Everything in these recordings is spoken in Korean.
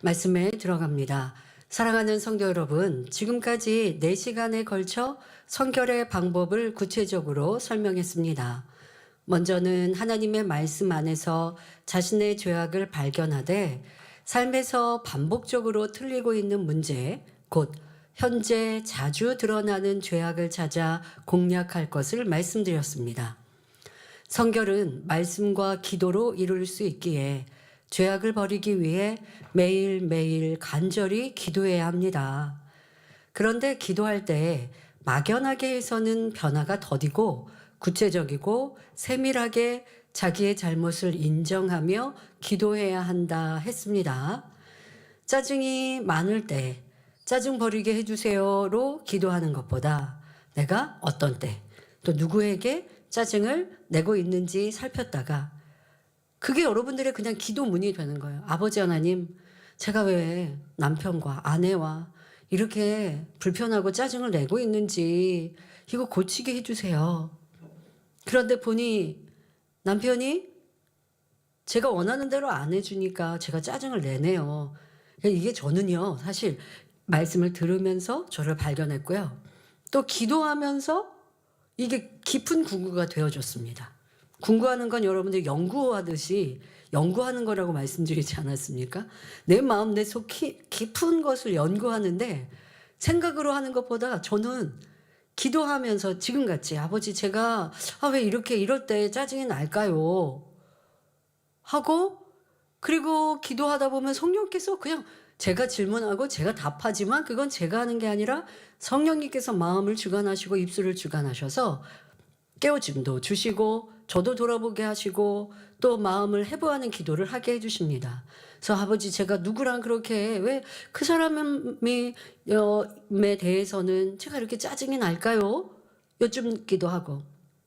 말씀에 들어갑니다. 사랑하는 성도 여러분, 지금까지 4시간에 걸쳐 성결의 방법을 구체적으로 설명했습니다. 먼저는 하나님의 말씀 안에서 자신의 죄악을 발견하되 삶에서 반복적으로 틀리고 있는 문제, 곧 현재 자주 드러나는 죄악을 찾아 공략할 것을 말씀드렸습니다. 성결은 말씀과 기도로 이룰 수 있기에 죄악을 버리기 위해 매일매일 간절히 기도해야 합니다. 그런데 기도할 때 막연하게 해서는 변화가 더디고 구체적이고 세밀하게 자기의 잘못을 인정하며 기도해야 한다 했습니다. 짜증이 많을 때 짜증 버리게 해주세요로 기도하는 것보다 내가 어떤 때 또 누구에게 짜증을 내고 있는지 살폈다가 그게 여러분들의 그냥 기도문이 되는 거예요. 아버지 하나님, 제가 왜 남편과 아내와 이렇게 불편하고 짜증을 내고 있는지 이거 고치게 해주세요. 그런데 보니 남편이 제가 원하는 대로 안 해주니까 제가 짜증을 내네요. 이게 저는요, 사실 말씀을 들으면서 저를 발견했고요. 또 기도하면서 이게 깊은 궁구가 되어줬습니다. 궁구하는 건 여러분들이 연구하듯이 연구하는 거라고 말씀드리지 않았습니까? 내 마음, 내 속 깊은 것을 연구하는데 생각으로 하는 것보다 저는 기도하면서 지금같이 아버지 제가 왜 이렇게 이럴 때 짜증이 날까요? 하고 그리고 기도하다 보면 성령께서 그냥 제가 질문하고 제가 답하지만 그건 제가 하는 게 아니라 성령님께서 마음을 주관하시고 입술을 주관하셔서 깨우침도 주시고 저도 돌아보게 하시고 또 마음을 해부하는 기도를 하게 해주십니다. 그래서 아버지 제가 누구랑 그렇게 왜 그 사람에 대해서는 제가 이렇게 짜증이 날까요? 여쭙기도 하고.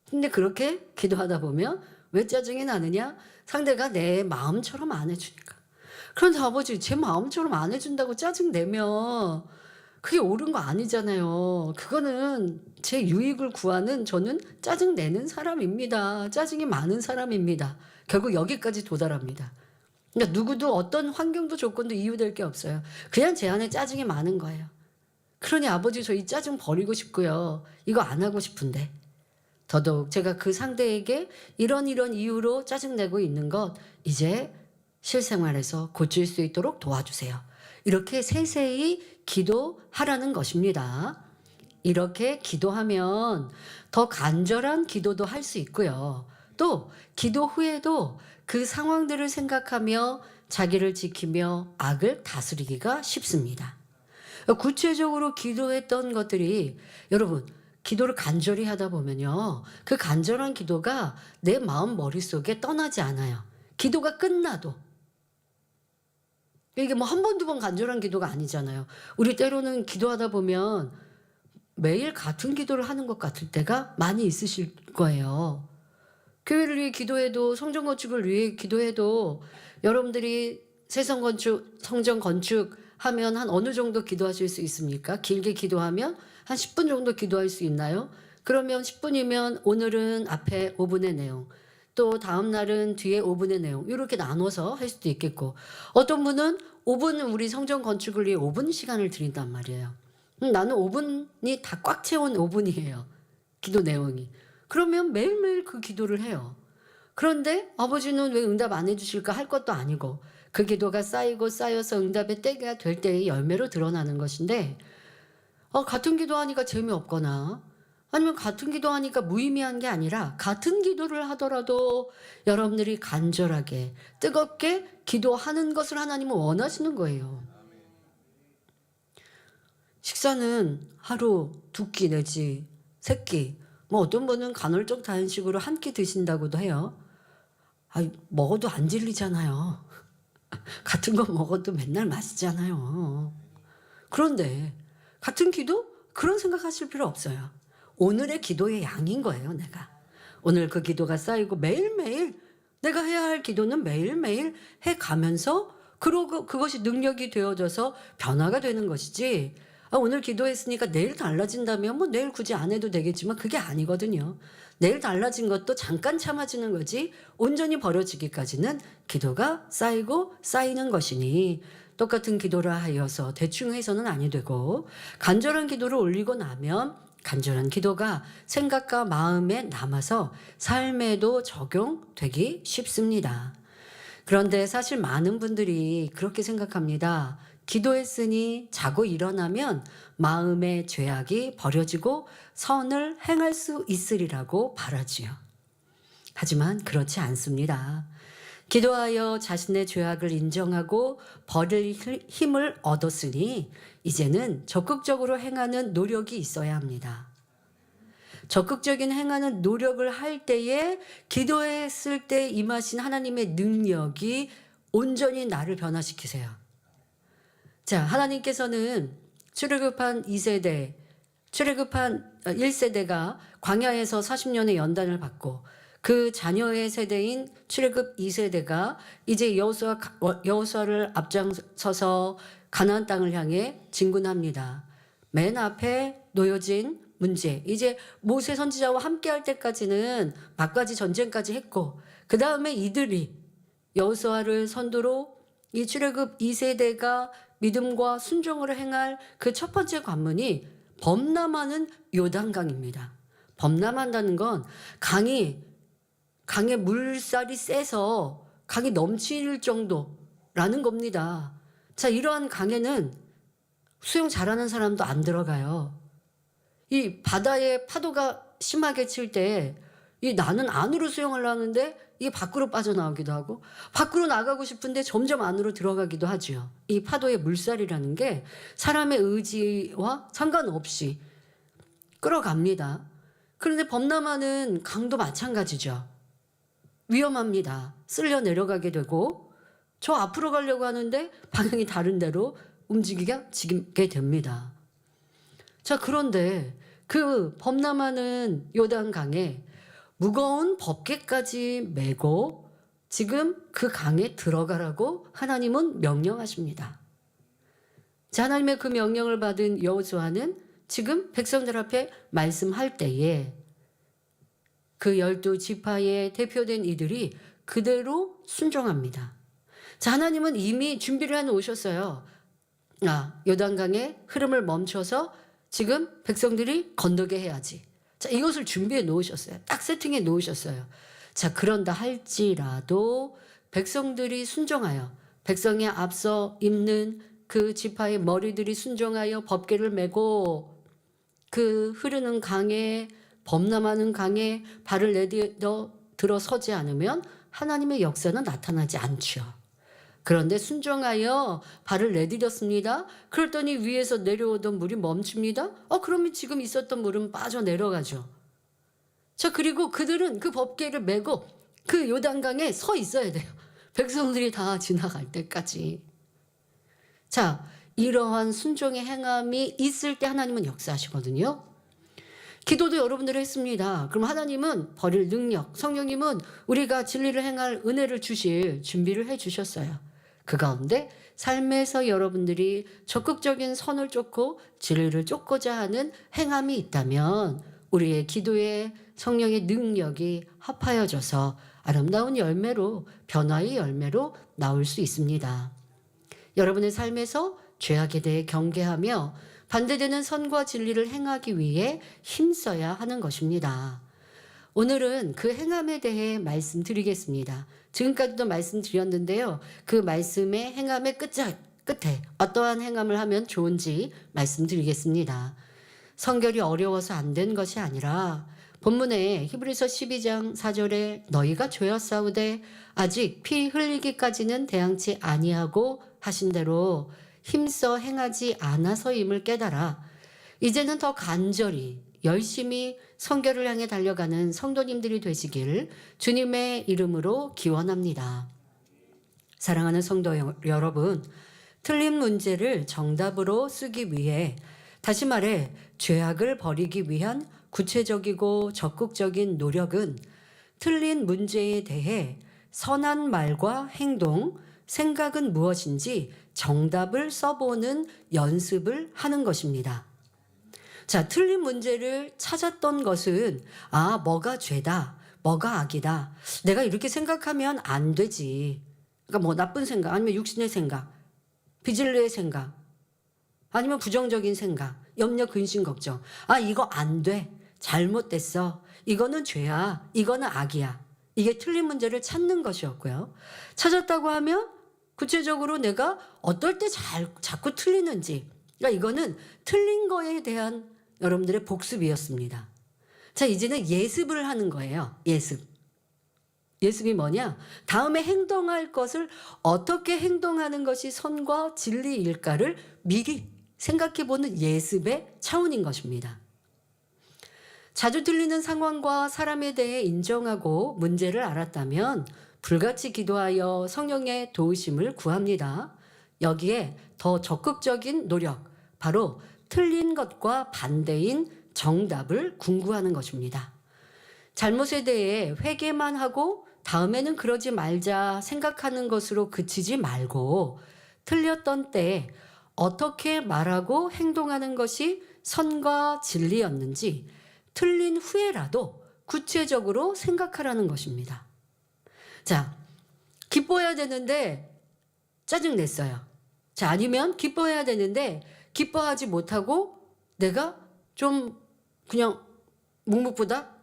근데 그렇게 기도하다 보면 왜 짜증이 나느냐? 상대가 내 마음처럼 안 해주니까. 그런데 아버지 제 마음처럼 안 해준다고 짜증내면 그게 옳은 거 아니잖아요. 그거는 제 유익을 구하는 저는 짜증내는 사람입니다. 짜증이 많은 사람입니다. 결국 여기까지 도달합니다. 그러니까 누구도 어떤 환경도 조건도 이유될 게 없어요. 그냥 제 안에 짜증이 많은 거예요. 그러니 아버지 저 이 짜증 버리고 싶고요. 이거 안 하고 싶은데. 더더욱 제가 그 상대에게 이런 이유로 짜증내고 있는 것 이제 실생활에서 고칠 수 있도록 도와주세요. 이렇게 세세히 기도하라는 것입니다. 이렇게 기도하면 더 간절한 기도도 할 수 있고요. 또 기도 후에도 그 상황들을 생각하며 자기를 지키며 악을 다스리기가 쉽습니다. 구체적으로 기도했던 것들이 여러분 기도를 간절히 하다 보면요. 그 간절한 기도가 내 마음 머릿속에 떠나지 않아요. 기도가 끝나도. 이게 뭐 한 번, 두 번 간절한 기도가 아니잖아요. 우리 때로는 기도하다 보면 매일 같은 기도를 하는 것 같을 때가 많이 있으실 거예요. 교회를 위해 기도해도 성전 건축을 위해 기도해도 여러분들이 세상 건축, 성전 건축하면 한 어느 정도 기도하실 수 있습니까? 길게 기도하면 한 10분 정도 기도할 수 있나요? 그러면 10분이면 오늘은 앞에 5분의 내용, 또 다음 날은 뒤에 5분의 내용 이렇게 나눠서 할 수도 있겠고 어떤 분은 5분 우리 성전 건축을 위해 5분 시간을 드린단 말이에요. 나는 5분이 다 꽉 채운 5분이에요. 기도 내용이. 그러면 매일매일 그 기도를 해요. 그런데 아버지는 왜 응답 안 해주실까 할 것도 아니고 그 기도가 쌓이고 쌓여서 응답의 때가 될 때의 열매로 드러나는 것인데 같은 기도하니까 재미없거나 아니면 같은 기도하니까 무의미한 게 아니라 같은 기도를 하더라도 여러분들이 간절하게 뜨겁게 기도하는 것을 하나님은 원하시는 거예요. 식사는 하루 2끼 내지 3끼 뭐 어떤 분은 간헐적 단식으로 1끼 드신다고도 해요. 먹어도 안 질리잖아요. 같은 거 먹어도 맨날 맛있잖아요. 그런데 같은 기도? 그런 생각하실 필요 없어요. 오늘의 기도의 양인 거예요, 내가. 오늘 그 기도가 쌓이고 매일매일 내가 해야 할 기도는 매일매일 해가면서 그것이 능력이 되어져서 변화가 되는 것이지 오늘 기도했으니까 내일 달라진다면 뭐 내일 굳이 안 해도 되겠지만 그게 아니거든요. 내일 달라진 것도 잠깐 참아지는 거지 온전히 버려지기까지는 기도가 쌓이고 쌓이는 것이니 똑같은 기도를 하여서 대충 해서는 아니 되고, 간절한 기도를 올리고 나면 간절한 기도가 생각과 마음에 남아서 삶에도 적용되기 쉽습니다. 그런데 사실 많은 분들이 그렇게 생각합니다. 기도했으니 자고 일어나면 마음의 죄악이 버려지고 선을 행할 수 있으리라고 바라지요. 하지만 그렇지 않습니다. 기도하여 자신의 죄악을 인정하고 버릴 힘을 얻었으니 이제는 적극적으로 행하는 노력이 있어야 합니다. 적극적인 행하는 노력을 할 때에 기도했을 때 임하신 하나님의 능력이 온전히 나를 변화시키세요. 자, 하나님께서는 출애굽한 2세대, 출애굽한 1세대가 광야에서 40년의 연단을 받고 그 자녀의 세대인 출애굽 2세대가 이제 여호수아를 앞장서서 가나안 땅을 향해 진군합니다. 맨 앞에 놓여진 문제, 이제 모세 선지자와 함께 할 때까지는 막바지 전쟁까지 했고, 그 다음에 이들이 여호수아를 선두로 이 출애굽 2세대가 믿음과 순종으로 행할 그 첫 번째 관문이 범람하는 요단강입니다. 범람한다는 건 강에 물살이 세서 강이 넘칠 정도라는 겁니다. 자, 이러한 강에는 수영 잘하는 사람도 안 들어가요. 이 바다에 파도가 심하게 칠 때 나는 안으로 수영을 하는데 이게 밖으로 빠져나오기도 하고, 밖으로 나가고 싶은데 점점 안으로 들어가기도 하죠. 이 파도의 물살이라는 게 사람의 의지와 상관없이 끌어갑니다. 그런데 범람하는 강도 마찬가지죠. 위험합니다. 쓸려 내려가게 되고 저 앞으로 가려고 하는데 방향이 다른 데로 움직이게 됩니다. 자, 그런데 그 범람하는 요단강에 무거운 법궤까지 메고 지금 그 강에 들어가라고 하나님은 명령하십니다. 자, 하나님의 그 명령을 받은 여호수아는 지금 백성들 앞에 말씀할 때에 그 12지파의 대표된 이들이 그대로 순종합니다. 자, 하나님은 이미 준비를 해 놓으셨어요. 요단강의 흐름을 멈춰서 지금 백성들이 건너게 해야지. 자, 이것을 준비해 놓으셨어요. 딱 세팅해 놓으셨어요. 자, 그런다 할지라도 백성들이 순종하여, 백성에 앞서 입는 그 지파의 머리들이 순종하여 법궤를 메고 그 흐르는 강에, 범람하는 강에 발을 내딛어 들어서지 않으면 하나님의 역사는 나타나지 않죠. 그런데 순종하여 발을 내디뎠습니다. 그랬더니 위에서 내려오던 물이 멈춥니다. 그러면 지금 있었던 물은 빠져내려가죠. 자, 그리고 그들은 그 법궤를 메고 그 요단강에 서 있어야 돼요. 백성들이 다 지나갈 때까지. 자, 이러한 순종의 행함이 있을 때 하나님은 역사하시거든요. 기도도 여러분들이 했습니다. 그럼 하나님은 버릴 능력, 성령님은 우리가 진리를 행할 은혜를 주실 준비를 해 주셨어요. 그 가운데 삶에서 여러분들이 적극적인 선을 쫓고 진리를 쫓고자 하는 행함이 있다면 우리의 기도에 성령의 능력이 합하여져서 아름다운 열매로, 변화의 열매로 나올 수 있습니다. 여러분의 삶에서 죄악에 대해 경계하며 반대되는 선과 진리를 행하기 위해 힘써야 하는 것입니다. 오늘은 그 행함에 대해 말씀드리겠습니다. 지금까지도 말씀드렸는데요. 그 말씀의 행함의 끝에 어떠한 행함을 하면 좋은지 말씀드리겠습니다. 성결이 어려워서 안 된 것이 아니라 본문에 히브리서 12장 4절에 너희가 죄였사오되 아직 피 흘리기까지는 대항치 아니하고 하신 대로 힘써 행하지 않아서임을 깨달아 이제는 더 간절히 열심히 성결을 향해 달려가는 성도님들이 되시길 주님의 이름으로 기원합니다. 사랑하는 성도 여러분, 틀린 문제를 정답으로 쓰기 위해, 다시 말해 죄악을 버리기 위한 구체적이고 적극적인 노력은 틀린 문제에 대해 선한 말과 행동, 생각은 무엇인지 정답을 써보는 연습을 하는 것입니다. 자, 틀린 문제를 찾았던 것은 뭐가 죄다, 뭐가 악이다, 내가 이렇게 생각하면 안 되지, 그러니까 뭐 나쁜 생각 아니면 육신의 생각, 비질리의 생각, 아니면 부정적인 생각, 염려, 근심, 걱정. 아, 이거 안 돼. 잘못됐어. 이거는 죄야. 이거는 악이야. 이게 틀린 문제를 찾는 것이었고요. 찾았다고 하면 구체적으로 내가 어떨 때 자꾸 틀리는지. 그러니까 이거는 틀린 거에 대한 여러분들의 복습이었습니다. 자, 이제는 예습을 하는 거예요. 예습. 예습이 뭐냐? 다음에 행동할 것을 어떻게 행동하는 것이 선과 진리일까를 미리 생각해보는 예습의 차원인 것입니다. 자주 틀리는 상황과 사람에 대해 인정하고 문제를 알았다면 불같이 기도하여 성령의 도우심을 구합니다. 여기에 더 적극적인 노력, 바로 틀린 것과 반대인 정답을 궁구하는 것입니다. 잘못에 대해 회개만 하고 다음에는 그러지 말자 생각하는 것으로 그치지 말고 틀렸던 때 어떻게 말하고 행동하는 것이 선과 진리였는지 틀린 후에라도 구체적으로 생각하라는 것입니다. 자, 기뻐해야 되는데 짜증냈어요. 자, 아니면 기뻐해야 되는데 기뻐하지 못하고 내가 좀 그냥 묵묵부답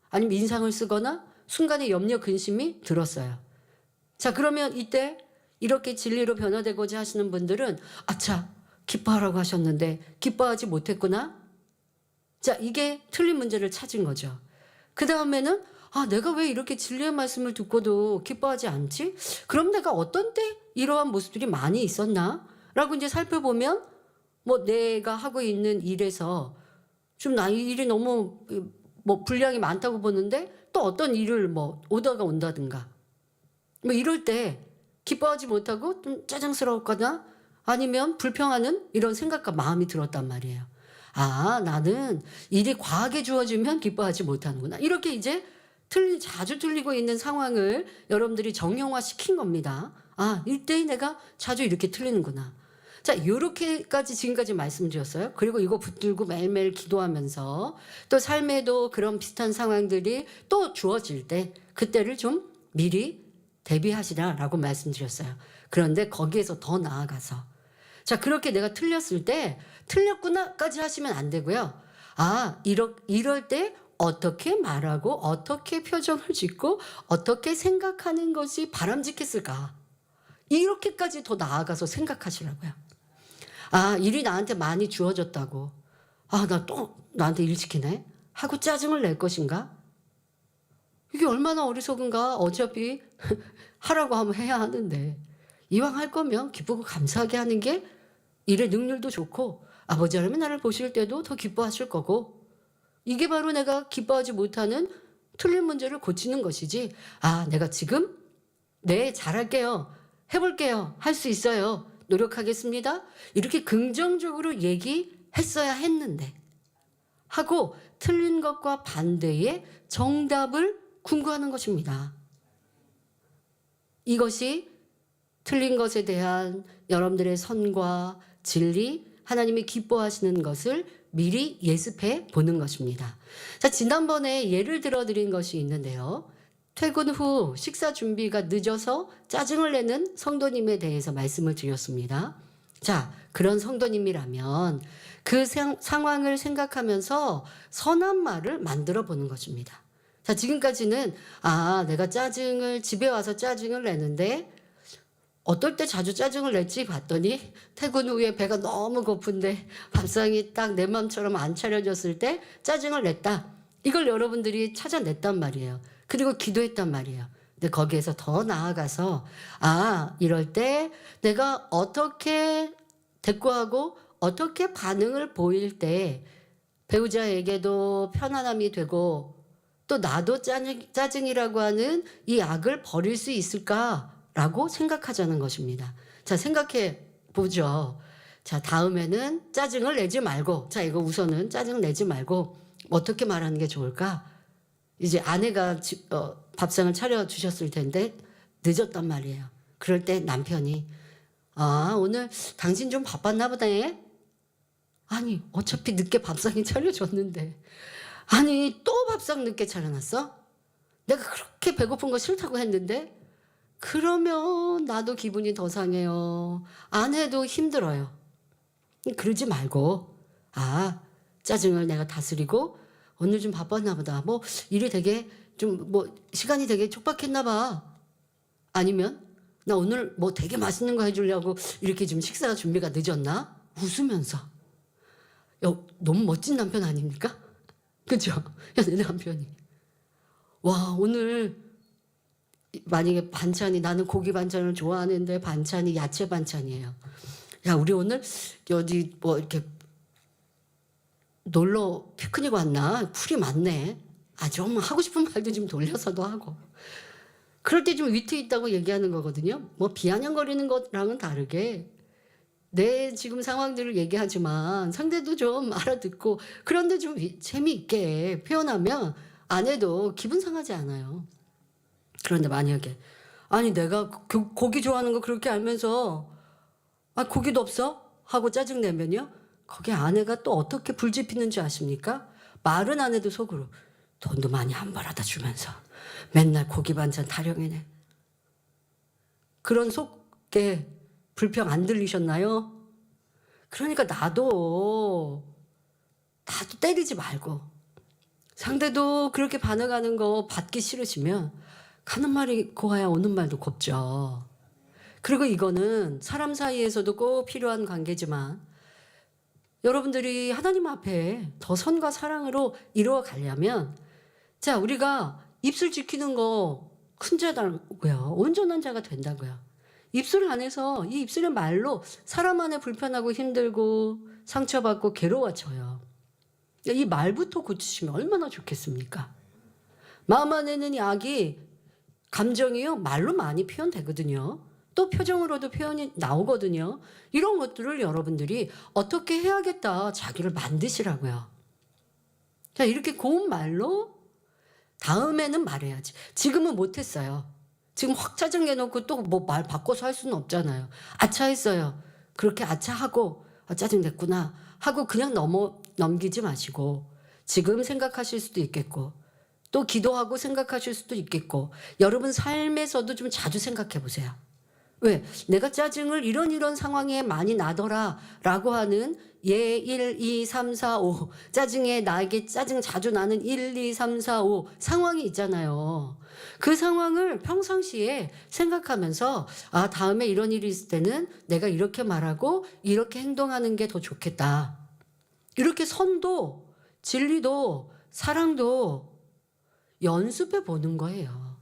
아니면 인상을 쓰거나 순간에 염려 근심이 들었어요. 자, 그러면 이때 이렇게 진리로 변화되고자 하시는 분들은 아차, 기뻐하라고 하셨는데 기뻐하지 못했구나. 자, 이게 틀린 문제를 찾은 거죠. 그 다음에는 아, 내가 왜 이렇게 진리의 말씀을 듣고도 기뻐하지 않지? 그럼 내가 어떤 때 이러한 모습들이 많이 있었나? 라고 이제 살펴보면 뭐 내가 하고 있는 일에서 좀 나 이 일이 너무 뭐 분량이 많다고 보는데 또 어떤 일을 뭐 오더가 온다든가 뭐 이럴 때 기뻐하지 못하고 좀 짜증스러웠거나 아니면 불평하는 이런 생각과 마음이 들었단 말이에요. 아, 나는 일이 과하게 주어지면 기뻐하지 못하는구나. 이렇게 이제 자주 틀리고 있는 상황을 여러분들이 정형화 시킨 겁니다. 아, 이때 내가 자주 이렇게 틀리는구나. 자, 요렇게까지 지금까지 말씀드렸어요. 그리고 이거 붙들고 매일매일 기도하면서 또 삶에도 그런 비슷한 상황들이 또 주어질 때 그때를 좀 미리 대비하시라라고 말씀드렸어요. 그런데 거기에서 더 나아가서 자, 그렇게 내가 틀렸을 때 틀렸구나까지 하시면 안 되고요. 아, 이럴 때 어떻게 말하고 어떻게 표정을 짓고 어떻게 생각하는 것이 바람직했을까? 이렇게까지 더 나아가서 생각하시라고요. 아, 일이 나한테 많이 주어졌다고. 아, 나 또 나한테 일 시키네? 하고 짜증을 낼 것인가? 이게 얼마나 어리석은가? 어차피 하라고 하면 해야 하는데 이왕 할 거면 기쁘고 감사하게 하는 게 일의 능률도 좋고 아버지 하나님이 나를 보실 때도 더 기뻐하실 거고 이게 바로 내가 기뻐하지 못하는 틀린 문제를 고치는 것이지. 아, 내가 지금 네, 잘할게요. 해볼게요. 할 수 있어요. 노력하겠습니다. 이렇게 긍정적으로 얘기했어야 했는데 하고 틀린 것과 반대의 정답을 궁구하는 것입니다. 이것이 틀린 것에 대한 여러분들의 선과 진리, 하나님이 기뻐하시는 것을 미리 예습해 보는 것입니다. 자, 지난번에 예를 들어 드린 것이 있는데요. 퇴근 후 식사 준비가 늦어서 짜증을 내는 성도님에 대해서 말씀을 드렸습니다. 자, 그런 성도님이라면 그 상황을 생각하면서 선한 말을 만들어 보는 것입니다. 자, 지금까지는 아, 내가 집에 와서 짜증을 내는데 어떨 때 자주 짜증을 냈지 봤더니 퇴근 후에 배가 너무 고픈데 밥상이 딱 내 맘처럼 안 차려졌을 때 짜증을 냈다. 이걸 여러분들이 찾아냈단 말이에요. 그리고 기도했단 말이에요. 근데 거기에서 더 나아가서 아, 이럴 때 내가 어떻게 대꾸하고 어떻게 반응을 보일 때 배우자에게도 편안함이 되고 또 나도 짜증이라고 하는 이 악을 버릴 수 있을까라고 생각하자는 것입니다. 자, 생각해 보죠. 자, 다음에는 짜증을 내지 말고, 자, 이거 우선은 짜증 내지 말고 어떻게 말하는 게 좋을까? 이제 아내가 밥상을 차려주셨을 텐데 늦었단 말이에요. 그럴 때 남편이 아, 오늘 당신 좀 바빴나 보네. 아니, 어차피 늦게 밥상이 차려줬는데 아니, 또 밥상 늦게 차려놨어? 내가 그렇게 배고픈 거 싫다고 했는데 그러면 나도 기분이 더 상해요. 아내도 힘들어요. 그러지 말고, 짜증을 내가 다스리고 오늘 좀 바빴나 보다. 뭐 일이 되게 좀 뭐 시간이 되게 촉박했나 봐. 아니면 나 오늘 뭐 되게 맛있는 거 해주려고 이렇게 좀 식사 준비가 늦었나? 웃으면서. 너무 멋진 남편 아닙니까? 그죠? 야, 내 남편이. 와, 오늘 만약에 반찬이, 나는 고기 반찬을 좋아하는데 반찬이 야채 반찬이에요. 야, 우리 오늘 어디 뭐 이렇게 놀러 피크닉 왔나? 풀이 많네. 좀 하고 싶은 말도 좀 돌려서도 하고. 그럴 때 좀 위트 있다고 얘기하는 거거든요. 뭐 비아냥거리는 것랑은 다르게 내 지금 상황들을 얘기하지만 상대도 좀 알아듣고, 그런데 좀 재미있게 표현하면 아내도 기분 상하지 않아요. 그런데 만약에 내가 고기 좋아하는 거 그렇게 알면서 고기도 없어? 하고 짜증내면요, 거기 아내가 또 어떻게 불지피는지 아십니까? 말은 안 해도 속으로 돈도 많이 안 벌어다 주면서 맨날 고기 반찬 타령이네. 그런 속에 불평 안 들리셨나요? 그러니까 나도 때리지 말고, 상대도 그렇게 반응하는 거 받기 싫으시면 가는 말이 고와야 오는 말도 곱죠. 그리고 이거는 사람 사이에서도 꼭 필요한 관계지만 여러분들이 하나님 앞에 더 선과 사랑으로 이루어 가려면, 자, 우리가 입술 지키는 거 큰 자다고요. 온전한 자가 된다고요. 입술 안에서 이 입술의 말로 사람 안에 불편하고 힘들고 상처받고 괴로워져요. 이 말부터 고치시면 얼마나 좋겠습니까? 마음 안에는 이 악이, 감정이요, 말로 많이 표현되거든요. 또 표정으로도 표현이 나오거든요. 이런 것들을 여러분들이 어떻게 해야겠다, 자기를 만드시라고요. 자, 이렇게 고운 말로 다음에는 말해야지. 지금은 못했어요. 지금 확 짜증내놓고 또 뭐 말 바꿔서 할 수는 없잖아요. 아차했어요. 그렇게 아차하고 짜증냈구나 하고 그냥 넘기지 마시고, 지금 생각하실 수도 있겠고 또 기도하고 생각하실 수도 있겠고, 여러분 삶에서도 좀 자주 생각해 보세요. 왜? 내가 짜증을 이런 상황에 많이 나더라 라고 하는 1, 2, 3, 4, 5 짜증에, 나에게 짜증 자주 나는 1, 2, 3, 4, 5 상황이 있잖아요. 그 상황을 평상시에 생각하면서 다음에 이런 일이 있을 때는 내가 이렇게 말하고 이렇게 행동하는 게 더 좋겠다. 이렇게 선도 진리도 사랑도 연습해 보는 거예요.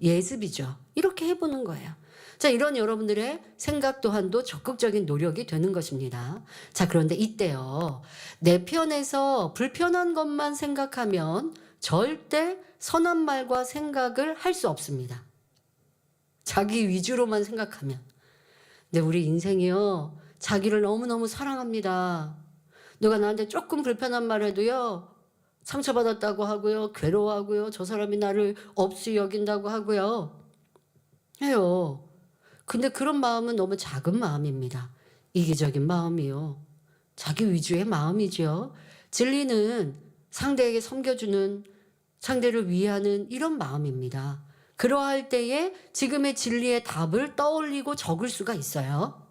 예습이죠. 이렇게 해보는 거예요. 자, 이런 여러분들의 생각 또한도 적극적인 노력이 되는 것입니다. 자, 그런데 이때요, 내 편에서 불편한 것만 생각하면 절대 선한 말과 생각을 할 수 없습니다. 자기 위주로만 생각하면. 근데 우리 인생이요, 자기를 너무너무 사랑합니다. 누가 나한테 조금 불편한 말 해도요, 상처받았다고 하고요, 괴로워하고요, 저 사람이 나를 없이 여긴다고 하고요, 해요. 근데 그런 마음은 너무 작은 마음입니다. 이기적인 마음이요. 자기 위주의 마음이죠. 진리는 상대에게 섬겨주는, 상대를 위하는 이런 마음입니다. 그러할 때에 지금의 진리의 답을 떠올리고 적을 수가 있어요.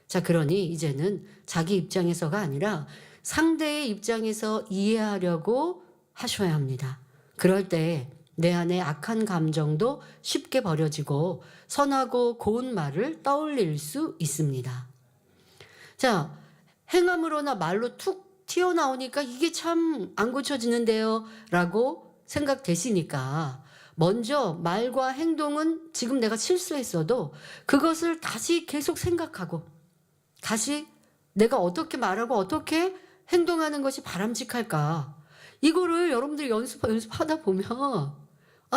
자, 그러니 이제는 자기 입장에서가 아니라 상대의 입장에서 이해하려고 하셔야 합니다. 그럴 때 내 안에 악한 감정도 쉽게 버려지고 선하고 고운 말을 떠올릴 수 있습니다. 자, 행함으로나 말로 툭 튀어나오니까 이게 참 안 고쳐지는데요 라고 생각되시니까, 먼저 말과 행동은 지금 내가 실수했어도 그것을 다시 계속 생각하고, 다시 내가 어떻게 말하고 어떻게 행동하는 것이 바람직할까, 이거를 여러분들이 연습하다 보면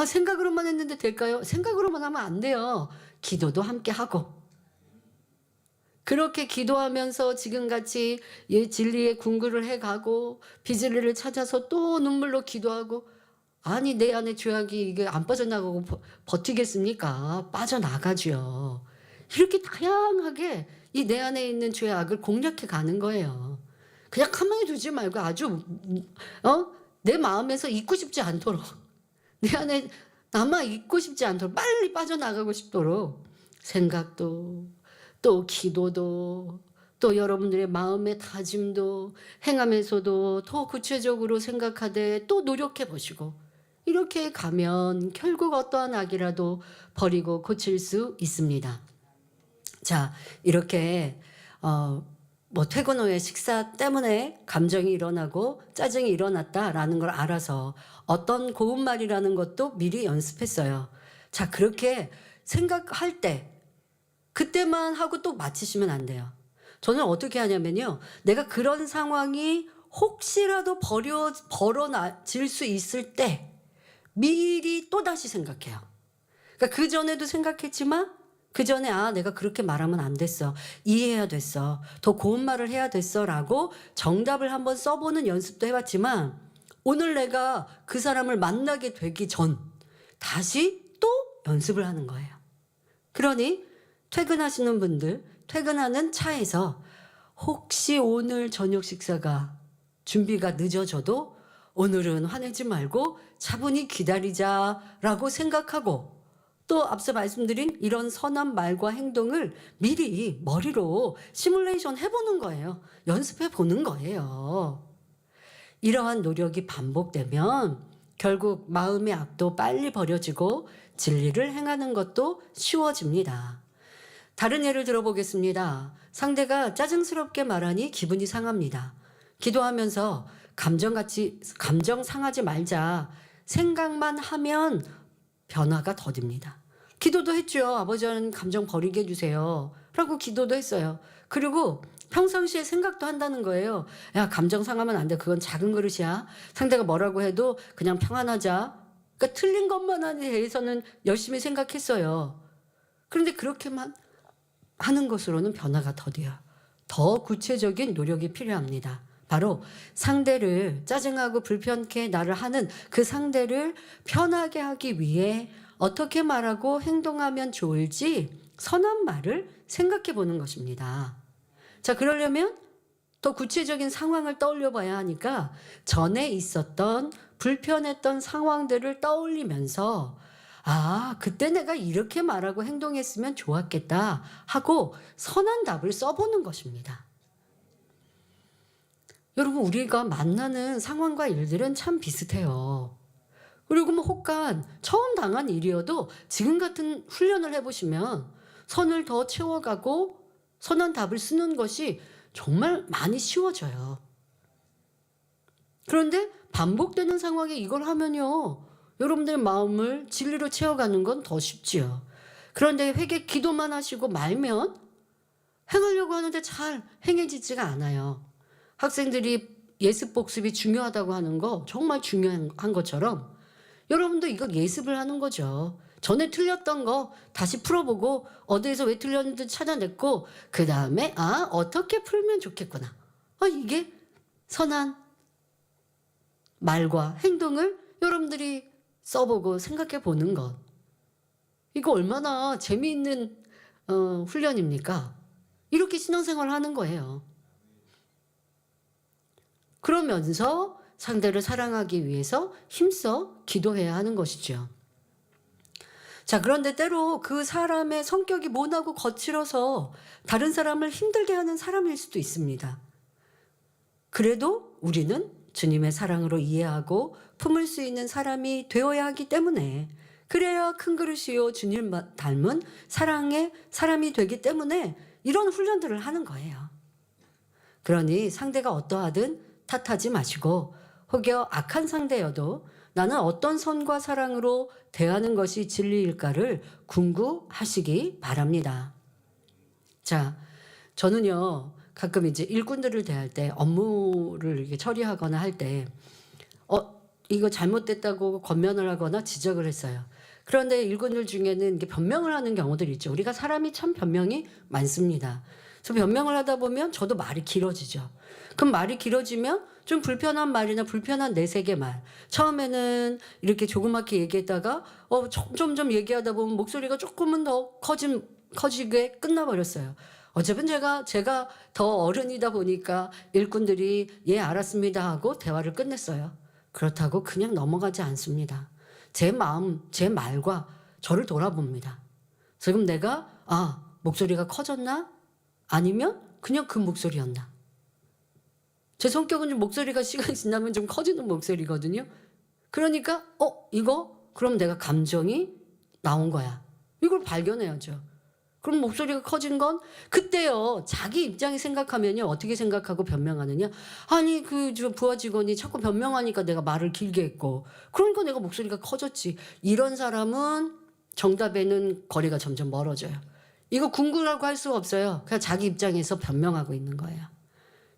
생각으로만 했는데 될까요? 생각으로만 하면 안 돼요. 기도도 함께 하고, 그렇게 기도하면서 지금같이 진리의 궁구를 해가고 비진리를 찾아서 또 눈물로 기도하고, 내 안에 죄악이 이게 안 빠져나가고 버티겠습니까? 빠져나가죠. 이렇게 다양하게 이 내 안에 있는 죄악을 공략해 가는 거예요. 그냥 가만히 두지 말고 아주 내 마음에서 잊고 싶지 않도록, 내 안에 남아 있고 싶지 않도록 빨리 빠져나가고 싶도록 생각도 또 기도도 또 여러분들의 마음의 다짐도 행하면서도 더 구체적으로 생각하되 또 노력해 보시고 이렇게 가면 결국 어떠한 악이라도 버리고 고칠 수 있습니다. 자, 이렇게 뭐 퇴근 후에 식사 때문에 감정이 일어나고 짜증이 일어났다라는 걸 알아서 어떤 고운말이라는 것도 미리 연습했어요. 자, 그렇게 생각할 때 그때만 하고 또 마치시면 안 돼요. 저는 어떻게 하냐면요. 내가 그런 상황이 혹시라도 벌어질 수 있을 때 미리 또다시 생각해요. 그러니까 그전에도 생각했지만 그전에 내가 그렇게 말하면 안 됐어. 이해해야 됐어. 더 고운 말을 해야 됐어. 라고 정답을 한번 써보는 연습도 해봤지만 오늘 내가 그 사람을 만나게 되기 전 다시 또 연습을 하는 거예요. 그러니 퇴근하시는 분들, 퇴근하는 차에서 혹시 오늘 저녁 식사가 준비가 늦어져도 오늘은 화내지 말고 차분히 기다리자라고 생각하고 또 앞서 말씀드린 이런 선한 말과 행동을 미리 머리로 시뮬레이션 해보는 거예요. 연습해 보는 거예요. 이러한 노력이 반복되면 결국 마음의 악도 빨리 버려지고 진리를 행하는 것도 쉬워집니다. 다른 예를 들어보겠습니다. 상대가 짜증스럽게 말하니 기분이 상합니다. 기도하면서 감정 상하지 말자 생각만 하면 변화가 더딥니다. 기도도 했죠. 아버지 저는 감정 버리게 해주세요. 라고 기도도 했어요. 그리고 평상시에 생각도 한다는 거예요. 야, 감정 상하면 안 돼. 그건 작은 그릇이야. 상대가 뭐라고 해도 그냥 평안하자. 그러니까 틀린 것만에 대해서는 열심히 생각했어요. 그런데 그렇게만 하는 것으로는 변화가 더뎌요. 더 구체적인 노력이 필요합니다. 바로 상대를 짜증하고 불편케 나를 하는 그 상대를 편하게 하기 위해 어떻게 말하고 행동하면 좋을지 선한 말을 생각해 보는 것입니다. 자, 그러려면 더 구체적인 상황을 떠올려 봐야 하니까 전에 있었던 불편했던 상황들을 떠올리면서 그때 내가 이렇게 말하고 행동했으면 좋았겠다 하고 선한 답을 써보는 것입니다. 여러분, 우리가 만나는 상황과 일들은 참 비슷해요. 그리고 뭐 혹간 처음 당한 일이어도 지금 같은 훈련을 해보시면 선을 더 채워가고 선한 답을 쓰는 것이 정말 많이 쉬워져요. 그런데 반복되는 상황에 이걸 하면요, 여러분들의 마음을 진리로 채워가는 건 더 쉽지요. 그런데 회개 기도만 하시고 말면 행하려고 하는데 잘 행해지지가 않아요. 학생들이 예습 복습이 중요하다고 하는 거 정말 중요한 것처럼 여러분도 이거 예습을 하는 거죠. 전에 틀렸던 거 다시 풀어보고 어디에서 왜 틀렸는지 찾아냈고 그 다음에 어떻게 풀면 좋겠구나. 이게 선한 말과 행동을 여러분들이 써보고 생각해 보는 것. 이거 얼마나 재미있는 훈련입니까? 이렇게 신앙생활을 하는 거예요. 그러면서 상대를 사랑하기 위해서 힘써 기도해야 하는 것이죠. 자, 그런데 때로 그 사람의 성격이 모나고 거칠어서 다른 사람을 힘들게 하는 사람일 수도 있습니다. 그래도 우리는 주님의 사랑으로 이해하고 품을 수 있는 사람이 되어야 하기 때문에, 그래야 큰 그릇이요 주님 닮은 사랑의 사람이 되기 때문에 이런 훈련들을 하는 거예요. 그러니 상대가 어떠하든 탓하지 마시고 혹여 악한 상대여도 나는 어떤 선과 사랑으로 대하는 것이 진리일까를 궁구하시기 바랍니다. 자, 저는요 가끔 이제 일꾼들을 대할 때 업무를 이렇게 처리하거나 할 때 이거 잘못됐다고 권면을 하거나 지적을 했어요. 그런데 일꾼들 중에는 이게 변명을 하는 경우들이 있죠. 우리가 사람이 참 변명이 많습니다. 그래서 변명을 하다 보면 저도 말이 길어지죠. 그럼 말이 길어지면 좀 불편한 말이나 불편한 내색의 말. 처음에는 이렇게 조그맣게 얘기했다가 점점 얘기하다 보면 목소리가 조금은 더 커지게 끝나버렸어요. 어차피 제가 더 어른이다 보니까 일꾼들이 예 알았습니다 하고 대화를 끝냈어요. 그렇다고 그냥 넘어가지 않습니다. 제 마음, 제 말과 저를 돌아봅니다. 지금 내가 목소리가 커졌나? 아니면 그냥 그 목소리였나? 제 성격은 좀 목소리가 시간이 지나면 좀 커지는 목소리거든요. 그러니까 이거 그럼 내가 감정이 나온 거야. 이걸 발견해야죠. 그럼 목소리가 커진 건 그때요. 자기 입장에 생각하면요. 어떻게 생각하고 변명하느냐. 아니 저 부하 직원이 자꾸 변명하니까 내가 말을 길게 했고 그러니까 내가 목소리가 커졌지. 이런 사람은 정답에는 거리가 점점 멀어져요. 이거 궁구라고 할 수가 없어요. 그냥 자기 입장에서 변명하고 있는 거예요.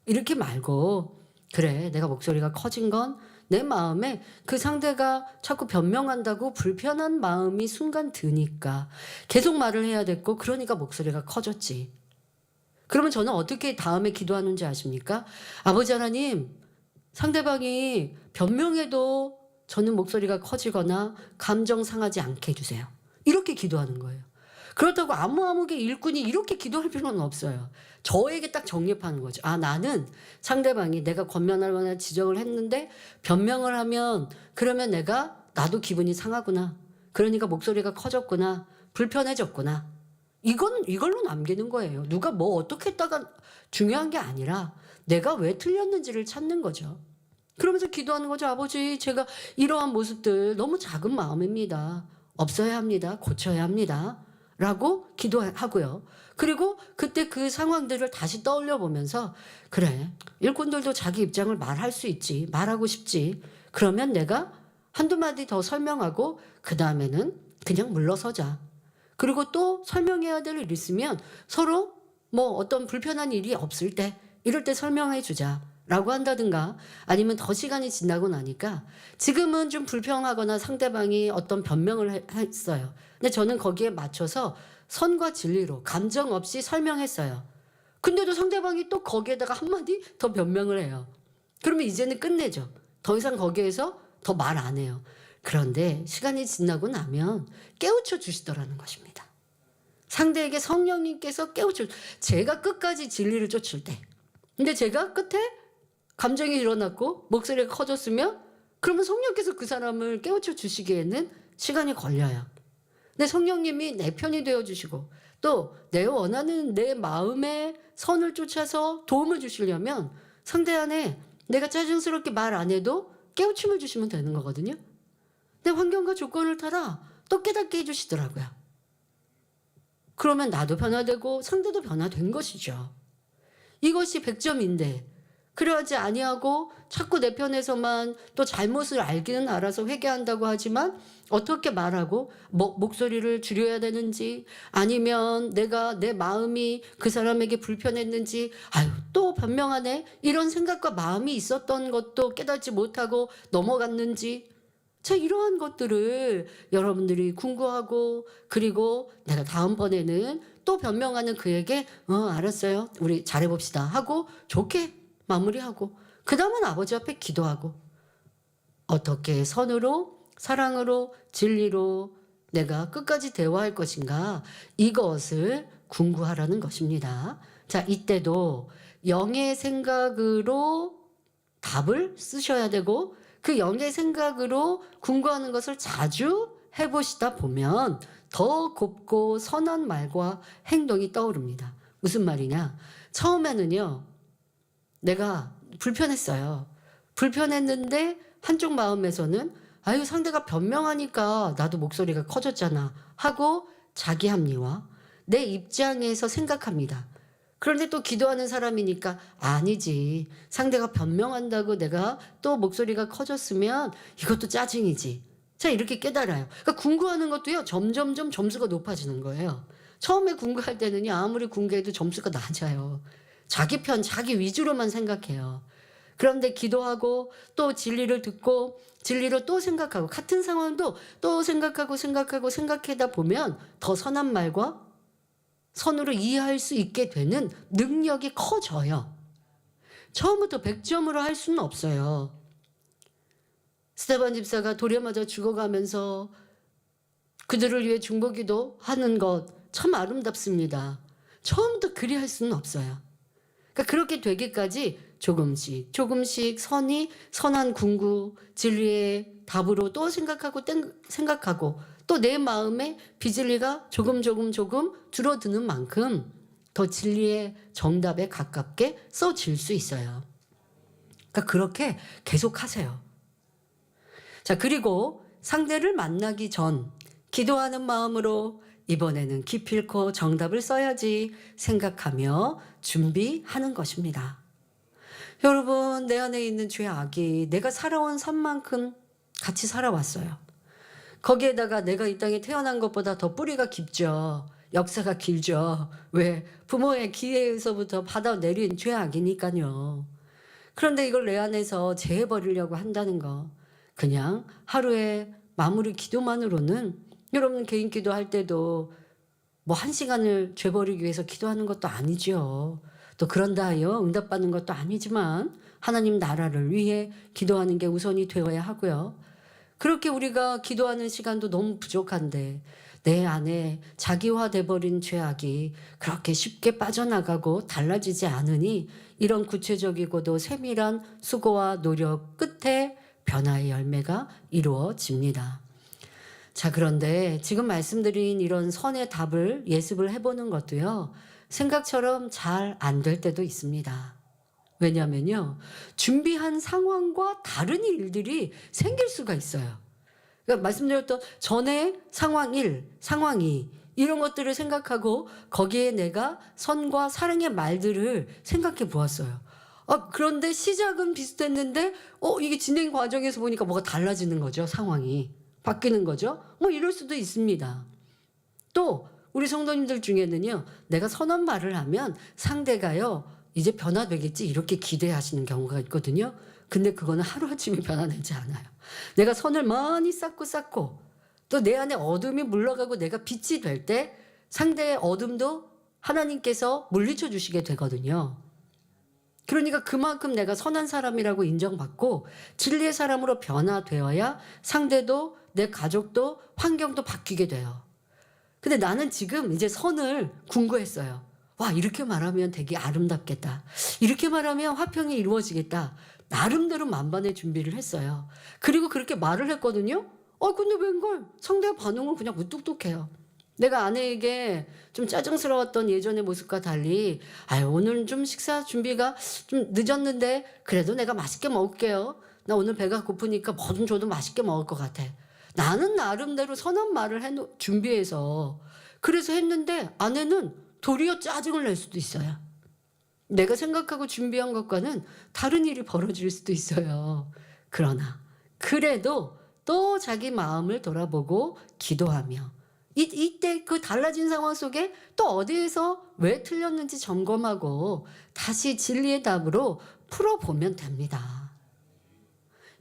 이렇게 말고 그래 내가 목소리가 커진 건 내 마음에 그 상대가 자꾸 변명한다고 불편한 마음이 순간 드니까 계속 말을 해야 됐고 그러니까 목소리가 커졌지. 그러면 저는 어떻게 다음에 기도하는지 아십니까? 아버지 하나님 상대방이 변명해도 저는 목소리가 커지거나 감정 상하지 않게 해주세요. 이렇게 기도하는 거예요. 그렇다고 아무개 일꾼이 이렇게 기도할 필요는 없어요. 저에게 딱 정립하는 거죠. 나는 상대방이 내가 권면하거나 지적을 했는데 변명을 하면 그러면 나도 기분이 상하구나. 그러니까 목소리가 커졌구나. 불편해졌구나. 이걸로 남기는 거예요. 누가 뭐 어떻게 했다가 중요한 게 아니라 내가 왜 틀렸는지를 찾는 거죠. 그러면서 기도하는 거죠. 아버지 제가 이러한 모습들 너무 작은 마음입니다. 없어야 합니다. 고쳐야 합니다. 라고 기도하고요. 그리고 그때 그 상황들을 다시 떠올려 보면서 그래 일꾼들도 자기 입장을 말할 수 있지. 말하고 싶지. 그러면 내가 한두 마디 더 설명하고 그 다음에는 그냥 물러서자. 그리고 또 설명해야 될 일 있으면 서로 뭐 어떤 불편한 일이 없을 때 이럴 때 설명해 주자. 라고 한다든가 아니면 더 시간이 지나고 나니까 지금은 좀 불평하거나 상대방이 어떤 변명을 했어요. 근데 저는 거기에 맞춰서 선과 진리로 감정 없이 설명했어요. 근데도 상대방이 또 거기에다가 한마디 더 변명을 해요. 그러면 이제는 끝내죠. 더 이상 거기에서 더 말 안 해요. 그런데 시간이 지나고 나면 깨우쳐 주시더라는 것입니다. 상대에게 성령님께서 제가 끝까지 진리를 쫓을 때 근데 제가 끝에 감정이 일어났고 목소리가 커졌으면 그러면 성령께서 그 사람을 깨우쳐 주시기에는 시간이 걸려요. 근데 성령님이 내 편이 되어주시고 또 내 원하는 내 마음의 선을 쫓아서 도움을 주시려면 상대 안에 내가 짜증스럽게 말 안 해도 깨우침을 주시면 되는 거거든요. 근데 환경과 조건을 따라 또 깨닫게 해주시더라고요. 그러면 나도 변화되고 상대도 변화된 것이죠. 이것이 100점인데 그러하지 아니하고 자꾸 내 편에서만 또 잘못을 알기는 알아서 회개한다고 하지만 어떻게 말하고 목소리를 줄여야 되는지 아니면 내가 내 마음이 그 사람에게 불편했는지 또 변명하네 이런 생각과 마음이 있었던 것도 깨닫지 못하고 넘어갔는지 자 이러한 것들을 여러분들이 궁금하고 그리고 내가 다음번에는 또 변명하는 그에게 알았어요 우리 잘해봅시다 하고 좋게 마무리하고 그 다음은 아버지 앞에 기도하고 어떻게 선으로 사랑으로 진리로 내가 끝까지 대화할 것인가 이것을 궁구하라는 것입니다. 자 이때도 영의 생각으로 답을 쓰셔야 되고 그 영의 생각으로 궁구하는 것을 자주 해보시다 보면 더 곱고 선한 말과 행동이 떠오릅니다. 무슨 말이냐 처음에는요 내가 불편했어요. 불편했는데 한쪽 마음에서는 상대가 변명하니까 나도 목소리가 커졌잖아 하고 자기 합리화 내 입장에서 생각합니다. 그런데 또 기도하는 사람이니까 아니지 상대가 변명한다고 내가 또 목소리가 커졌으면 이것도 짜증이지. 자 이렇게 깨달아요. 그러니까 궁구하는 것도요 점점점 점수가 높아지는 거예요. 처음에 궁구할 때는요 아무리 궁구해도 점수가 낮아요. 자기 편, 자기 위주로만 생각해요. 그런데 기도하고 또 진리를 듣고 진리로 또 생각하고 같은 상황도 또 생각하고 생각하다 보면 더 선한 말과 선으로 이해할 수 있게 되는 능력이 커져요. 처음부터 100점으로 할 수는 없어요. 스테반 집사가 돌에 맞아 죽어가면서 그들을 위해 중보기도 하는 것 참 아름답습니다. 처음부터 그리 할 수는 없어요. 그러니까 그렇게 되기까지 조금씩 조금씩 선한 궁구, 진리의 답으로 또 생각하고 또 내 마음에 비진리가 조금 줄어드는 만큼 더 진리의 정답에 가깝게 써질 수 있어요. 그러니까 그렇게 계속 하세요. 자, 그리고 상대를 만나기 전 기도하는 마음으로 이번에는 기필코 정답을 써야지 생각하며 준비하는 것입니다. 여러분, 내 안에 있는 죄악이 내가 살아온 삶만큼 같이 살아왔어요. 거기에다가 내가 이 땅에 태어난 것보다 더 뿌리가 깊죠. 역사가 길죠. 왜? 부모의 기회에서부터 받아내린 죄악이니까요. 그런데 이걸 내 안에서 제해버리려고 한다는 거, 그냥 하루에 마무리 기도만으로는, 여러분 개인 기도할 때도 뭐 1시간을 죄 버리기 위해서 기도하는 것도 아니죠. 또 그런다 하여 응답받는 것도 아니지만 하나님 나라를 위해 기도하는 게 우선이 되어야 하고요. 그렇게 우리가 기도하는 시간도 너무 부족한데 내 안에 자기화돼 버린 죄악이 그렇게 쉽게 빠져나가고 달라지지 않으니 이런 구체적이고도 세밀한 수고와 노력 끝에 변화의 열매가 이루어집니다. 자, 그런데 지금 말씀드린 이런 선의 답을 예습을 해보는 것도요, 생각처럼 잘 안 될 때도 있습니다. 왜냐면요, 준비한 상황과 다른 일들이 생길 수가 있어요. 그러니까 말씀드렸던 전에 상황 1, 상황 2 이런 것들을 생각하고 거기에 내가 선과 사랑의 말들을 생각해 보았어요. 그런데 시작은 비슷했는데 이게 진행 과정에서 보니까 뭐가 달라지는 거죠. 상황이 바뀌는 거죠. 뭐 이럴 수도 있습니다. 또 우리 성도님들 중에는요, 내가 선한 말을 하면 상대가요 이제 변화되겠지 이렇게 기대하시는 경우가 있거든요. 근데 그거는 하루아침에 변화되지 않아요. 내가 선을 많이 쌓고 또 내 안에 어둠이 물러가고 내가 빛이 될 때 상대의 어둠도 하나님께서 물리쳐 주시게 되거든요. 그러니까 그만큼 내가 선한 사람이라고 인정받고 진리의 사람으로 변화되어야 상대도 내 가족도 환경도 바뀌게 돼요. 근데 나는 지금 이제 선을 궁구했어요. 와, 이렇게 말하면 되게 아름답겠다. 이렇게 말하면 화평이 이루어지겠다. 나름대로 만반의 준비를 했어요. 그리고 그렇게 말을 했거든요. 근데 웬걸 상대의 반응은 그냥 무뚝뚝해요. 내가 아내에게 좀 짜증스러웠던 예전의 모습과 달리 오늘 좀 식사 준비가 좀 늦었는데 그래도 내가 맛있게 먹을게요. 나 오늘 배가 고프니까 뭐 좀 줘도 맛있게 먹을 것 같아. 나는 나름대로 선한 말을 준비해서 그래서 했는데 아내는 도리어 짜증을 낼 수도 있어요. 내가 생각하고 준비한 것과는 다른 일이 벌어질 수도 있어요. 그러나 그래도 또 자기 마음을 돌아보고 기도하며 이때 그 달라진 상황 속에 또 어디에서 왜 틀렸는지 점검하고 다시 진리의 답으로 풀어보면 됩니다.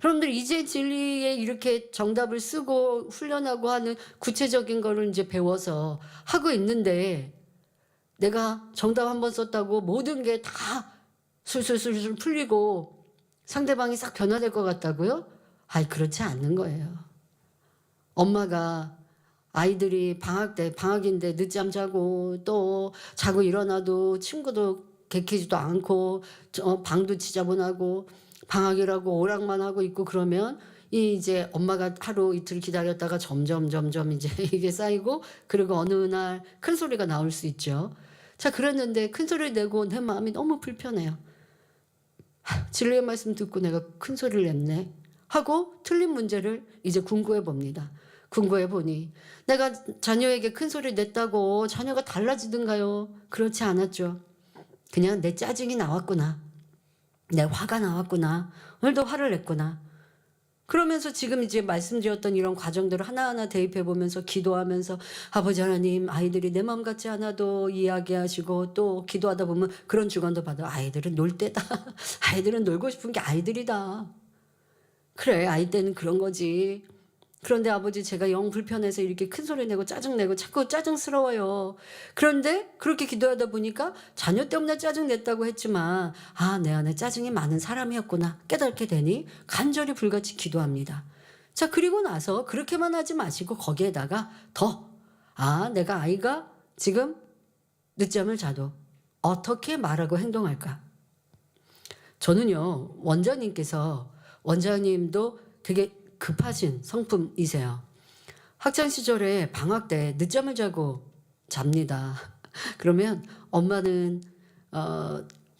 여러분들 이제 진리에 이렇게 정답을 쓰고 훈련하고 하는 구체적인 거를 이제 배워서 하고 있는데 내가 정답 한번 썼다고 모든 게 다 술술술술 풀리고 상대방이 싹 변화될 것 같다고요? 그렇지 않는 거예요. 엄마가 아이들이 방학인데 늦잠 자고 또 자고 일어나도 친구도 개키지도 않고 방도 지저분하고 방학이라고 오락만 하고 있고 그러면 이제 엄마가 하루 이틀 기다렸다가 점점 이제 이게 쌓이고 그리고 어느 날 큰 소리가 나올 수 있죠. 자, 그랬는데 큰 소리 내고 내 마음이 너무 불편해요. 진리의 말씀 듣고 내가 큰 소리를 냈네 하고 틀린 문제를 이제 궁구해 봅니다. 궁구해 보니 내가 자녀에게 큰 소리 냈다고 자녀가 달라지든가요? 그렇지 않았죠. 그냥 내 짜증이 나왔구나. 내 화가 나왔구나. 오늘도 화를 냈구나. 그러면서 지금 이제 말씀드렸던 이런 과정들을 하나하나 대입해 보면서 기도하면서 아버지 하나님, 아이들이 내 마음 같지 않아도 이야기하시고 또 기도하다 보면 그런 주관도 받아. 아이들은 놀 때다. 아이들은 놀고 싶은 게 아이들이다. 그래, 아이 때는 그런 거지. 그런데 아버지, 제가 영 불편해서 이렇게 큰 소리 내고 짜증내고 자꾸 짜증스러워요. 그런데 그렇게 기도하다 보니까 자녀 때문에 짜증냈다고 했지만 내 안에 짜증이 많은 사람이었구나 깨닫게 되니 간절히 불같이 기도합니다. 자, 그리고 나서 그렇게만 하지 마시고 거기에다가 더 내가 아이가 지금 늦잠을 자도 어떻게 말하고 행동할까? 저는요, 원장님도 되게 급하신 성품이세요. 학창 시절에 방학 때 늦잠을 자고 잡니다. 그러면 엄마는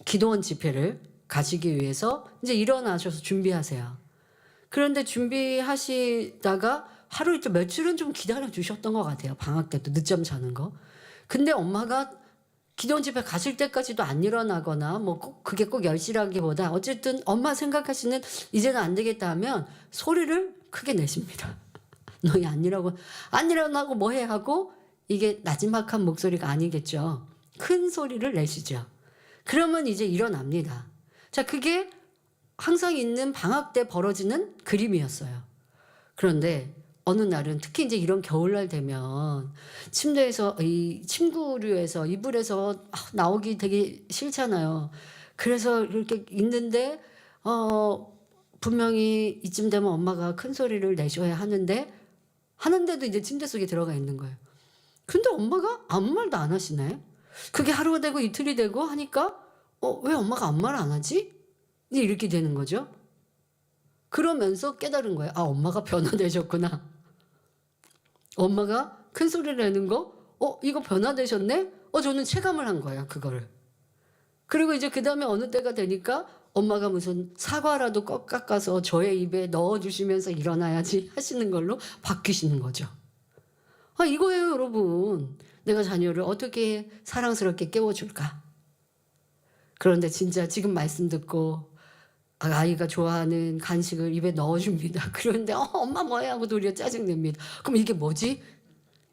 기도원 집회를 가시기 위해서 이제 일어나셔서 준비하세요. 그런데 준비하시다가 하루 이틀 며칠은 좀 기다려 주셨던 것 같아요. 방학 때도 늦잠 자는 거. 근데 엄마가 기도원 집회 가실 때까지도 안 일어나거나 뭐 그게 꼭 열심하기보다 어쨌든 엄마 생각하시는 이제는 안 되겠다 하면 소리를 크게 내십니다. 너희 안 일어나고 뭐 해 하고, 이게 나지막한 목소리가 아니겠죠. 큰 소리를 내시죠. 그러면 이제 일어납니다. 자, 그게 항상 있는 방학 때 벌어지는 그림이었어요. 그런데 어느 날은 특히 이제 이런 겨울날 되면 침대에서 이 침구류에서 이불에서 나오기 되게 싫잖아요. 그래서 이렇게 있는데 분명히 이쯤 되면 엄마가 큰 소리를 내셔야 하는데도 이제 침대 속에 들어가 있는 거예요. 근데 엄마가 아무 말도 안 하시네. 그게 하루가 되고 이틀이 되고 하니까 왜 엄마가 아무 말 안 하지? 이제 이렇게 되는 거죠. 그러면서 깨달은 거예요. 아, 엄마가 변화되셨구나. 엄마가 큰 소리를 내는 거, 이거 변화되셨네? 저는 체감을 한 거예요, 그거를. 그리고 이제 그 다음에 어느 때가 되니까 엄마가 무슨 사과라도 꺾 깎아서 저의 입에 넣어주시면서 일어나야지 하시는 걸로 바뀌시는 거죠. 이거예요, 여러분. 내가 자녀를 어떻게 사랑스럽게 깨워줄까? 그런데 진짜 지금 말씀 듣고 아이가 좋아하는 간식을 입에 넣어줍니다. 그런데 엄마 뭐해 하고 우리가 짜증냅니다. 그럼 이게 뭐지?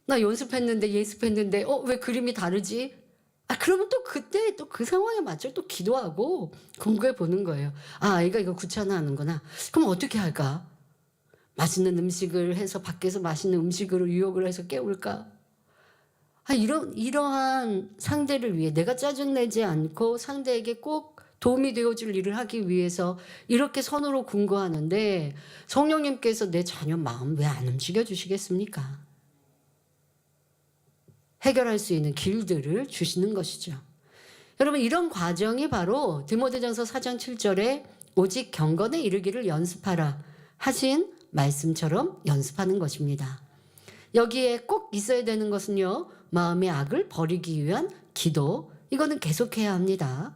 나 연습했는데 예습했는데 왜 그림이 다르지? 그러면 또 그때 또 그 상황에 맞춰 또 기도하고 공부해 보는 거예요. 아이가 이거 귀찮아하는구나. 그럼 어떻게 할까? 맛있는 음식을 해서 밖에서 맛있는 음식으로 유혹을 해서 깨울까? 이러한 상대를 위해 내가 짜증내지 않고 상대에게 꼭 도움이 되어줄 일을 하기 위해서 이렇게 선으로 궁구하는데 성령님께서 내 자녀 마음 왜 안 움직여 주시겠습니까? 해결할 수 있는 길들을 주시는 것이죠. 여러분, 이런 과정이 바로 디모데전서 4장 7절에 오직 경건에 이르기를 연습하라 하신 말씀처럼 연습하는 것입니다. 여기에 꼭 있어야 되는 것은요, 마음의 악을 버리기 위한 기도, 이거는 계속해야 합니다.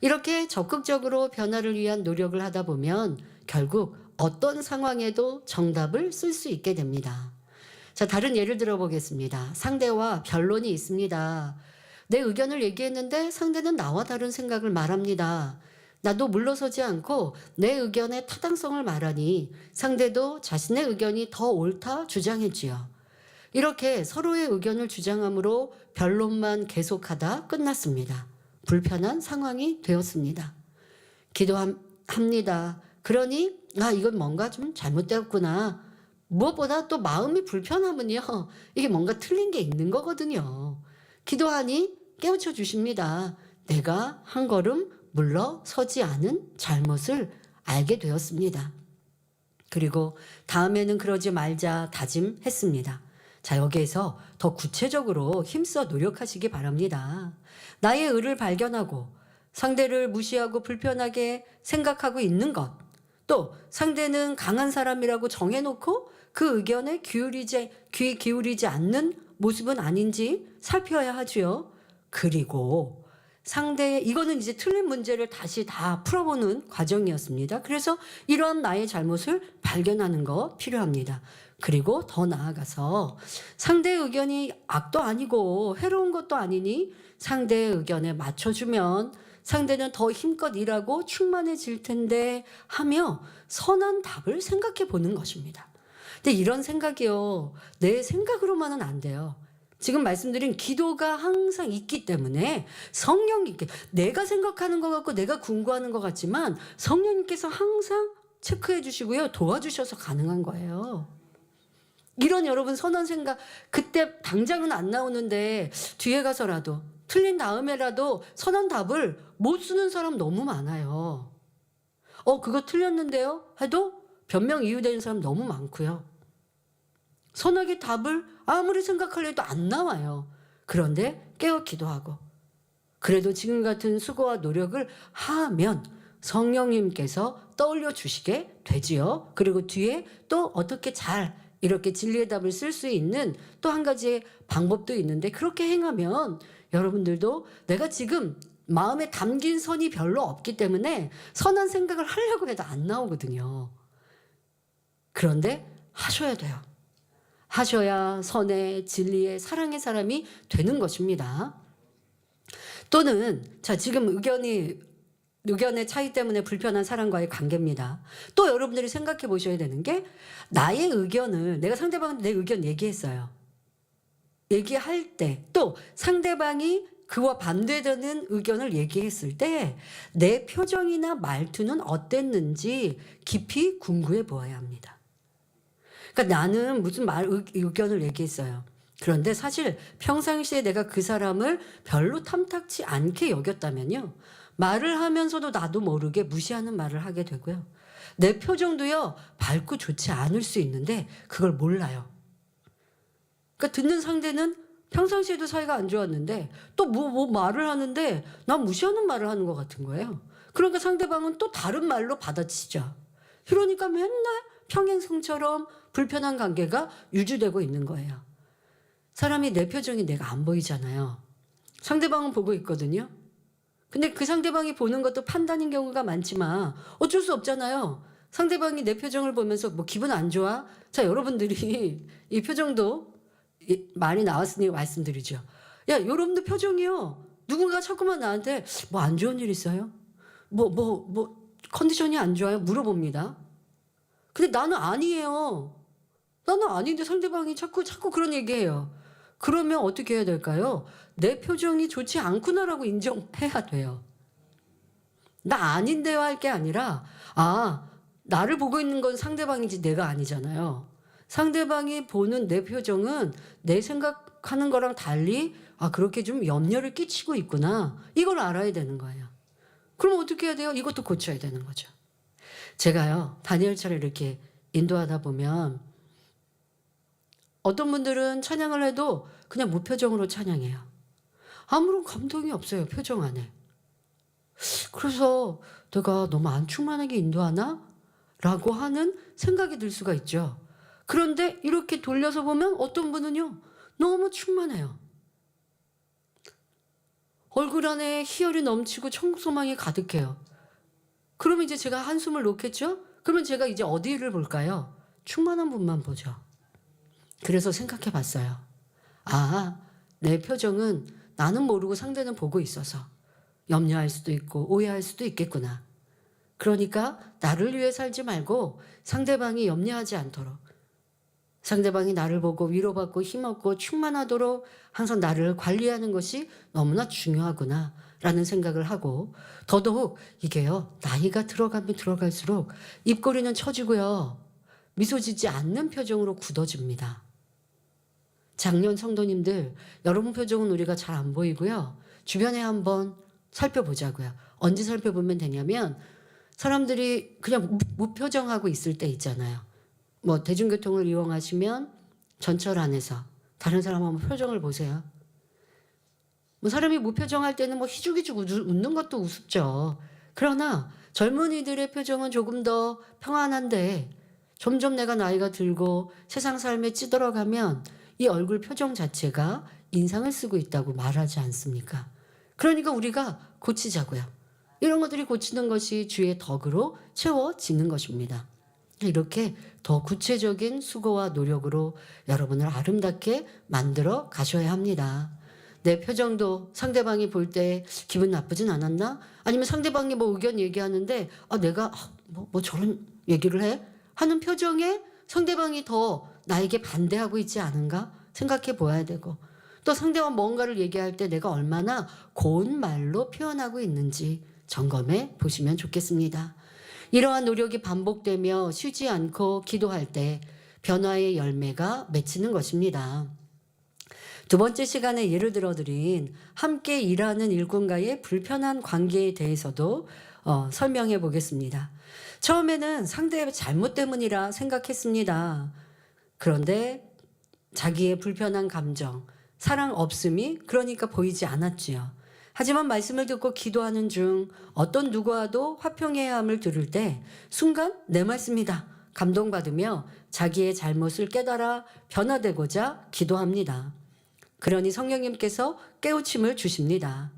이렇게 적극적으로 변화를 위한 노력을 하다 보면 결국 어떤 상황에도 정답을 쓸 수 있게 됩니다. 자, 다른 예를 들어보겠습니다. 상대와 변론이 있습니다. 내 의견을 얘기했는데 상대는 나와 다른 생각을 말합니다. 나도 물러서지 않고 내 의견의 타당성을 말하니 상대도 자신의 의견이 더 옳다 주장했지요. 이렇게 서로의 의견을 주장함으로 변론만 계속하다 끝났습니다. 불편한 상황이 되었습니다. 기도합니다. 그러니 이건 뭔가 좀 잘못되었구나. 무엇보다 또 마음이 불편하면요, 이게 뭔가 틀린 게 있는 거거든요. 기도하니 깨우쳐 주십니다. 내가 한 걸음 물러서지 않은 잘못을 알게 되었습니다. 그리고 다음에는 그러지 말자 다짐했습니다. 자, 여기에서 더 구체적으로 힘써 노력하시기 바랍니다. 나의 의를 발견하고 상대를 무시하고 불편하게 생각하고 있는 것, 또 상대는 강한 사람이라고 정해놓고 그 의견에 귀 기울이지 않는 모습은 아닌지 살펴야 하지요. 그리고 이거는 이제 틀린 문제를 다시 다 풀어보는 과정이었습니다. 그래서 이런 나의 잘못을 발견하는 거 필요합니다. 그리고 더 나아가서 상대의 의견이 악도 아니고 해로운 것도 아니니 상대의 의견에 맞춰주면 상대는 더 힘껏 일하고 충만해질 텐데 하며 선한 답을 생각해 보는 것입니다. 근데 이런 생각이요, 내 생각으로만은 안 돼요. 지금 말씀드린 기도가 항상 있기 때문에 성령님께, 내가 생각하는 것 같고 내가 궁구하는 것 같지만 성령님께서 항상 체크해 주시고요, 도와주셔서 가능한 거예요. 이런 여러분 선한 생각, 그때 당장은 안 나오는데 뒤에 가서라도 틀린 다음에라도 선한 답을 못 쓰는 사람 너무 많아요. 그거 틀렸는데요 해도 변명 이유 되는 사람 너무 많고요. 선하게 답을 아무리 생각하려도 안 나와요. 그런데 깨어 기도하고 그래도 지금 같은 수고와 노력을 하면 성령님께서 떠올려 주시게 되지요. 그리고 뒤에 또 어떻게 잘 이렇게 진리의 답을 쓸 수 있는 또 한 가지의 방법도 있는데, 그렇게 행하면 여러분들도 내가 지금 마음에 담긴 선이 별로 없기 때문에 선한 생각을 하려고 해도 안 나오거든요. 그런데 하셔야 돼요. 하셔야 선의, 진리의, 사랑의 사람이 되는 것입니다. 또는 자, 지금 의견의 차이 때문에 불편한 사람과의 관계입니다. 또 여러분들이 생각해 보셔야 되는 게, 나의 의견을, 내가 상대방한테 내 의견 얘기했어요. 얘기할 때 또 상대방이 그와 반대되는 의견을 얘기했을 때 내 표정이나 말투는 어땠는지 깊이 궁금해 보아야 합니다. 그러니까 나는 무슨 의견을 얘기했어요. 그런데 사실 평상시에 내가 그 사람을 별로 탐탁치 않게 여겼다면요, 말을 하면서도 나도 모르게 무시하는 말을 하게 되고요. 내 표정도요, 밝고 좋지 않을 수 있는데 그걸 몰라요. 그러니까 듣는 상대는 평상시에도 사이가 안 좋았는데 또 뭐 말을 하는데 난 무시하는 말을 하는 것 같은 거예요. 그러니까 상대방은 또 다른 말로 받아치죠. 그러니까 맨날 평행성처럼 불편한 관계가 유지되고 있는 거예요. 사람이 내 표정이 내가 안 보이잖아요. 상대방은 보고 있거든요. 근데 그 상대방이 보는 것도 판단인 경우가 많지만 어쩔 수 없잖아요. 상대방이 내 표정을 보면서 뭐 기분 안 좋아? 자, 여러분들이 이 표정도 많이 나왔으니 말씀드리죠. 야, 여러분들 표정이요, 누군가 자꾸만 나한테 뭐 안 좋은 일 있어요? 뭐 컨디션이 안 좋아요? 물어봅니다. 근데 나는 아니에요. 나는 아닌데 상대방이 자꾸 그런 얘기해요. 그러면 어떻게 해야 될까요? 내 표정이 좋지 않구나라고 인정해야 돼요. 나 아닌데요 할 게 아니라, 나를 보고 있는 건 상대방이지 내가 아니잖아요. 상대방이 보는 내 표정은 내 생각하는 거랑 달리 그렇게 좀 염려를 끼치고 있구나, 이걸 알아야 되는 거예요. 그럼 어떻게 해야 돼요? 이것도 고쳐야 되는 거죠. 제가요, 다니엘처럼 이렇게 인도하다 보면 어떤 분들은 찬양을 해도 그냥 무표정으로 찬양해요. 아무런 감동이 없어요, 표정 안에. 그래서 내가 너무 안 충만하게 인도하나? 라고 하는 생각이 들 수가 있죠. 그런데 이렇게 돌려서 보면 어떤 분은요, 너무 충만해요. 얼굴 안에 희열이 넘치고 청소망이 가득해요. 그러면 이제 제가 한숨을 놓겠죠? 그러면 제가 이제 어디를 볼까요? 충만한 분만 보죠. 그래서 생각해 봤어요. 내 표정은 나는 모르고 상대는 보고 있어서 염려할 수도 있고 오해할 수도 있겠구나. 그러니까 나를 위해 살지 말고 상대방이 염려하지 않도록, 상대방이 나를 보고 위로받고 힘없고 충만하도록 항상 나를 관리하는 것이 너무나 중요하구나 라는 생각을 하고, 더더욱 이게요, 나이가 들어가면 들어갈수록 입꼬리는 처지고요, 미소 짓지 않는 표정으로 굳어집니다. 작년 성도님들, 여러분 표정은 우리가 잘 안 보이고요, 주변에 한번 살펴보자고요. 언제 살펴보면 되냐면, 사람들이 그냥 무표정하고 있을 때 있잖아요. 뭐 대중교통을 이용하시면 전철 안에서 다른 사람 한번 표정을 보세요. 뭐 사람이 무표정할 때는 뭐 희죽희죽 웃는 것도 우습죠. 그러나 젊은이들의 표정은 조금 더 평안한데, 점점 내가 나이가 들고 세상 삶에 찌들어가면 이 얼굴 표정 자체가 인상을 쓰고 있다고 말하지 않습니까? 그러니까 우리가 고치자고요. 이런 것들이 고치는 것이 주의 덕으로 채워지는 것입니다. 이렇게 더 구체적인 수고와 노력으로 여러분을 아름답게 만들어 가셔야 합니다. 내 표정도 상대방이 볼 때 기분 나쁘진 않았나? 아니면 상대방이 뭐 의견 얘기하는데 내가 뭐 저런 얘기를 해? 하는 표정에 상대방이 더 나에게 반대하고 있지 않은가 생각해 보아야 되고, 또 상대방 뭔가를 얘기할 때 내가 얼마나 고운 말로 표현하고 있는지 점검해 보시면 좋겠습니다. 이러한 노력이 반복되며 쉬지 않고 기도할 때 변화의 열매가 맺히는 것입니다. 두 번째 시간에 예를 들어드린 함께 일하는 일꾼과의 불편한 관계에 대해서도 설명해 보겠습니다. 처음에는 상대의 잘못 때문이라 생각했습니다. 그런데 자기의 불편한 감정, 사랑 없음이 그러니까 보이지 않았지요. 하지만 말씀을 듣고 기도하는 중 어떤 누구와도 화평해야 함을 들을 때 순간 내 말씀이다 감동받으며 자기의 잘못을 깨달아 변화되고자 기도합니다. 그러니 성령님께서 깨우침을 주십니다.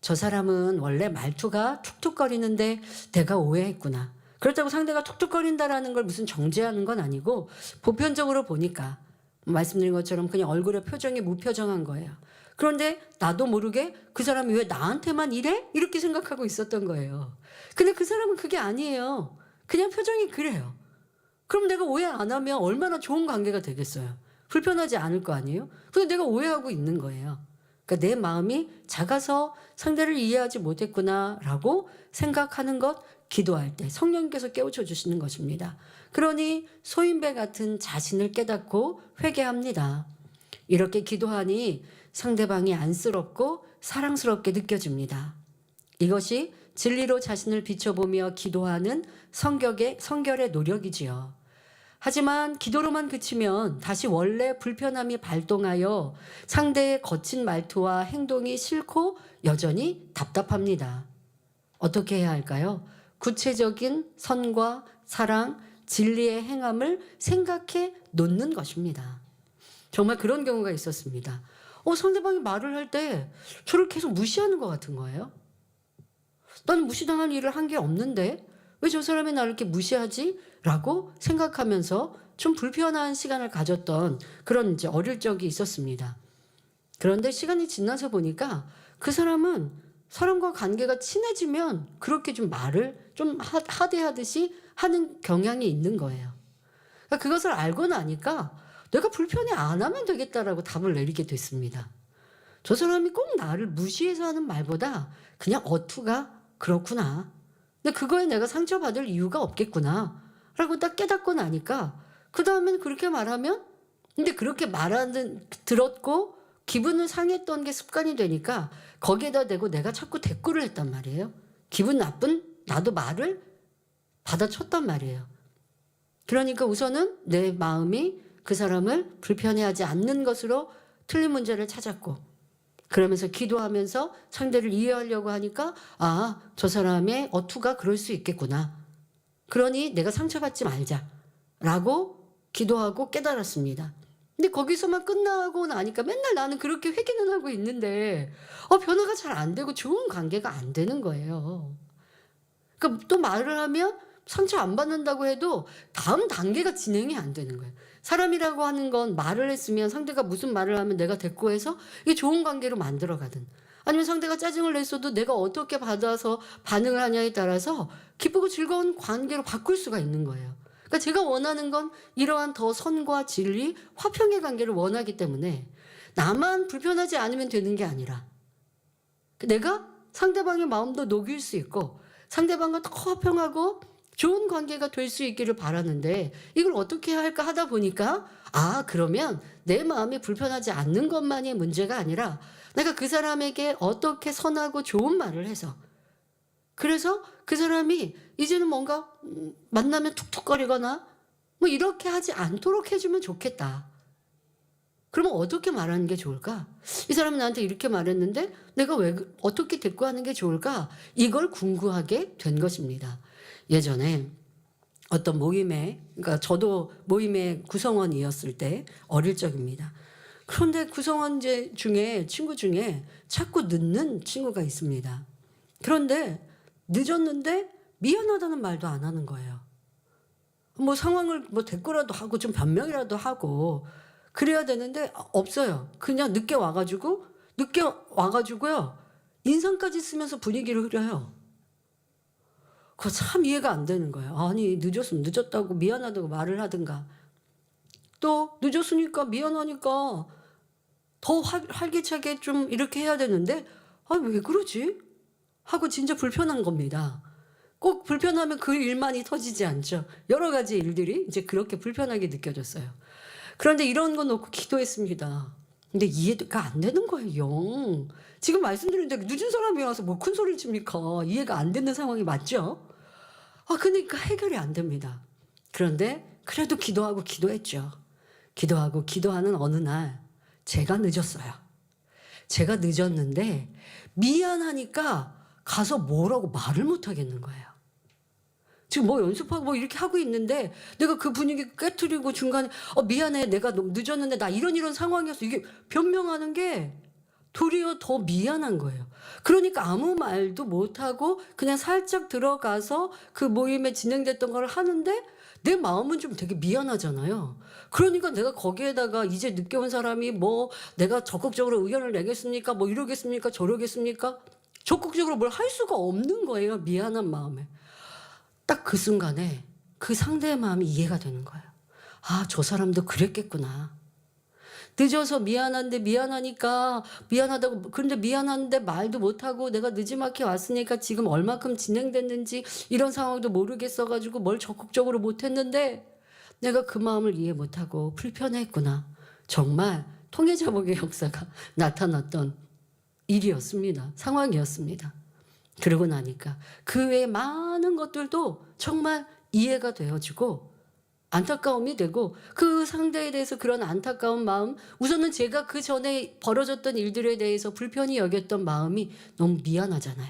저 사람은 원래 말투가 툭툭거리는데 내가 오해했구나. 그렇다고 상대가 툭툭거린다라는 걸 무슨 정죄하는 건 아니고 보편적으로 보니까 말씀드린 것처럼 그냥 얼굴의 표정이 무표정한 거예요. 그런데 나도 모르게 그 사람이 왜 나한테만 이래? 이렇게 생각하고 있었던 거예요. 근데 그 사람은 그게 아니에요. 그냥 표정이 그래요. 그럼 내가 오해 안 하면 얼마나 좋은 관계가 되겠어요. 불편하지 않을 거 아니에요? 근데 내가 오해하고 있는 거예요. 그러니까 내 마음이 작아서 상대를 이해하지 못했구나라고 생각하는 것, 기도할 때 성령님께서 깨우쳐 주시는 것입니다. 그러니 소인배 같은 자신을 깨닫고 회개합니다. 이렇게 기도하니 상대방이 안쓰럽고 사랑스럽게 느껴집니다. 이것이 진리로 자신을 비춰보며 기도하는 성결의 노력이지요. 하지만 기도로만 그치면 다시 원래 불편함이 발동하여 상대의 거친 말투와 행동이 싫고 여전히 답답합니다. 어떻게 해야 할까요? 구체적인 선과 사랑, 진리의 행함을 생각해 놓는 것입니다. 정말 그런 경우가 있었습니다. 상대방이 말을 할 때 저를 계속 무시하는 것 같은 거예요. 나는 무시당할 일을 한 게 없는데 왜 저 사람이 나를 이렇게 무시하지? 라고 생각하면서 좀 불편한 시간을 가졌던 그런 이제 어릴 적이 있었습니다. 그런데 시간이 지나서 보니까 그 사람은 사람과 관계가 친해지면 그렇게 좀 말을 좀 하대하듯이 하는 경향이 있는 거예요. 그러니까 그것을 알고 나니까 내가 불편해 안 하면 되겠다라고 답을 내리게 됐습니다. 저 사람이 꼭 나를 무시해서 하는 말보다 그냥 어투가 그렇구나. 근데 그거에 내가 상처받을 이유가 없겠구나. 라고 딱 깨닫고 나니까 그 다음엔 그렇게 말하면 근데 그렇게 말하는 들었고 기분을 상했던 게 습관이 되니까 거기에다 대고 내가 자꾸 대꾸를 했단 말이에요. 기분 나쁜 나도 말을 받아쳤단 말이에요. 그러니까 우선은 내 마음이 그 사람을 불편해하지 않는 것으로 틀린 문제를 찾았고 그러면서 기도하면서 상대를 이해하려고 하니까 저 사람의 어투가 그럴 수 있겠구나. 그러니 내가 상처받지 말자라고 기도하고 깨달았습니다. 근데 거기서만 끝나고 나니까 맨날 나는 그렇게 회개는 하고 있는데 변화가 잘 안 되고 좋은 관계가 안 되는 거예요. 그러니까 또 말을 하면 상처 안 받는다고 해도 다음 단계가 진행이 안 되는 거예요. 사람이라고 하는 건 말을 했으면 상대가 무슨 말을 하면 내가 대꾸해서 이게 좋은 관계로 만들어가든 아니면 상대가 짜증을 냈어도 내가 어떻게 받아서 반응을 하냐에 따라서 기쁘고 즐거운 관계로 바꿀 수가 있는 거예요. 그러니까 제가 원하는 건 이러한 더 선과 진리, 화평의 관계를 원하기 때문에 나만 불편하지 않으면 되는 게 아니라 내가 상대방의 마음도 녹일 수 있고 상대방과 더 화평하고 좋은 관계가 될 수 있기를 바라는데 이걸 어떻게 해야 할까 하다 보니까 그러면 내 마음이 불편하지 않는 것만이 문제가 아니라 내가 그 사람에게 어떻게 선하고 좋은 말을 해서 그래서 그 사람이 이제는 뭔가 만나면 툭툭거리거나 뭐 이렇게 하지 않도록 해주면 좋겠다. 그러면 어떻게 말하는 게 좋을까? 이 사람이 나한테 이렇게 말했는데 내가 왜 어떻게 대꾸하는 게 좋을까? 이걸 궁금하게 된 것입니다. 예전에 어떤 모임에 그러니까 저도 모임의 구성원이었을 때 어릴 적입니다. 그런데 구성원 중에 친구 중에 자꾸 늦는 친구가 있습니다. 그런데 늦었는데 미안하다는 말도 안 하는 거예요. 뭐 상황을 뭐 대꾸라도 하고 좀 변명이라도 하고 그래야 되는데 없어요. 그냥 늦게 와가지고요. 인상까지 쓰면서 분위기를 흐려요. 그거 참 이해가 안 되는 거예요. 아니 늦었으면 늦었다고 미안하다고 말을 하든가 또 늦었으니까 미안하니까 더 활기차게 좀 이렇게 해야 되는데 왜 그러지? 하고 진짜 불편한 겁니다. 꼭 불편하면 그 일만이 터지지 않죠. 여러 가지 일들이 이제 그렇게 불편하게 느껴졌어요. 그런데 이런 거 놓고 기도했습니다. 근데 이해가 안 되는 거예요. 영. 지금 말씀드렸는데 늦은 사람이 와서 뭐 큰 소리를 칩니까? 이해가 안 되는 상황이 맞죠? 그러니까 해결이 안 됩니다. 그런데 그래도 기도하고 기도했죠. 기도하고 기도하는 어느 날 제가 늦었어요. 제가 늦었는데 미안하니까 가서 뭐라고 말을 못 하겠는 거예요. 지금 뭐 연습하고 뭐 이렇게 하고 있는데 내가 그 분위기 깨트리고 중간에 미안해, 내가 너무 늦었는데 나 이런 상황이었어, 이게 변명하는 게 도리어 더 미안한 거예요. 그러니까 아무 말도 못하고 그냥 살짝 들어가서 그 모임에 진행됐던 걸 하는데 내 마음은 좀 되게 미안하잖아요. 그러니까 내가 거기에다가 이제 늦게 온 사람이 뭐 내가 적극적으로 의견을 내겠습니까? 뭐 이러겠습니까? 저러겠습니까? 적극적으로 뭘 할 수가 없는 거예요. 미안한 마음에. 딱 그 순간에 그 상대의 마음이 이해가 되는 거예요. 아, 저 사람도 그랬겠구나. 늦어서 미안한데 미안하니까 미안하다고, 그런데 미안한데 말도 못하고 내가 늦지막히 왔으니까 지금 얼마큼 진행됐는지 이런 상황도 모르겠어가지고 뭘 적극적으로 못했는데 내가 그 마음을 이해 못하고 불편했구나. 정말 통해자복의 역사가 나타났던 일이었습니다. 상황이었습니다. 그러고 나니까 그 외에 많은 것들도 정말 이해가 되어지고 안타까움이 되고, 그 상대에 대해서 그런 안타까운 마음, 우선은 제가 그 전에 벌어졌던 일들에 대해서 불편히 여겼던 마음이 너무 미안하잖아요.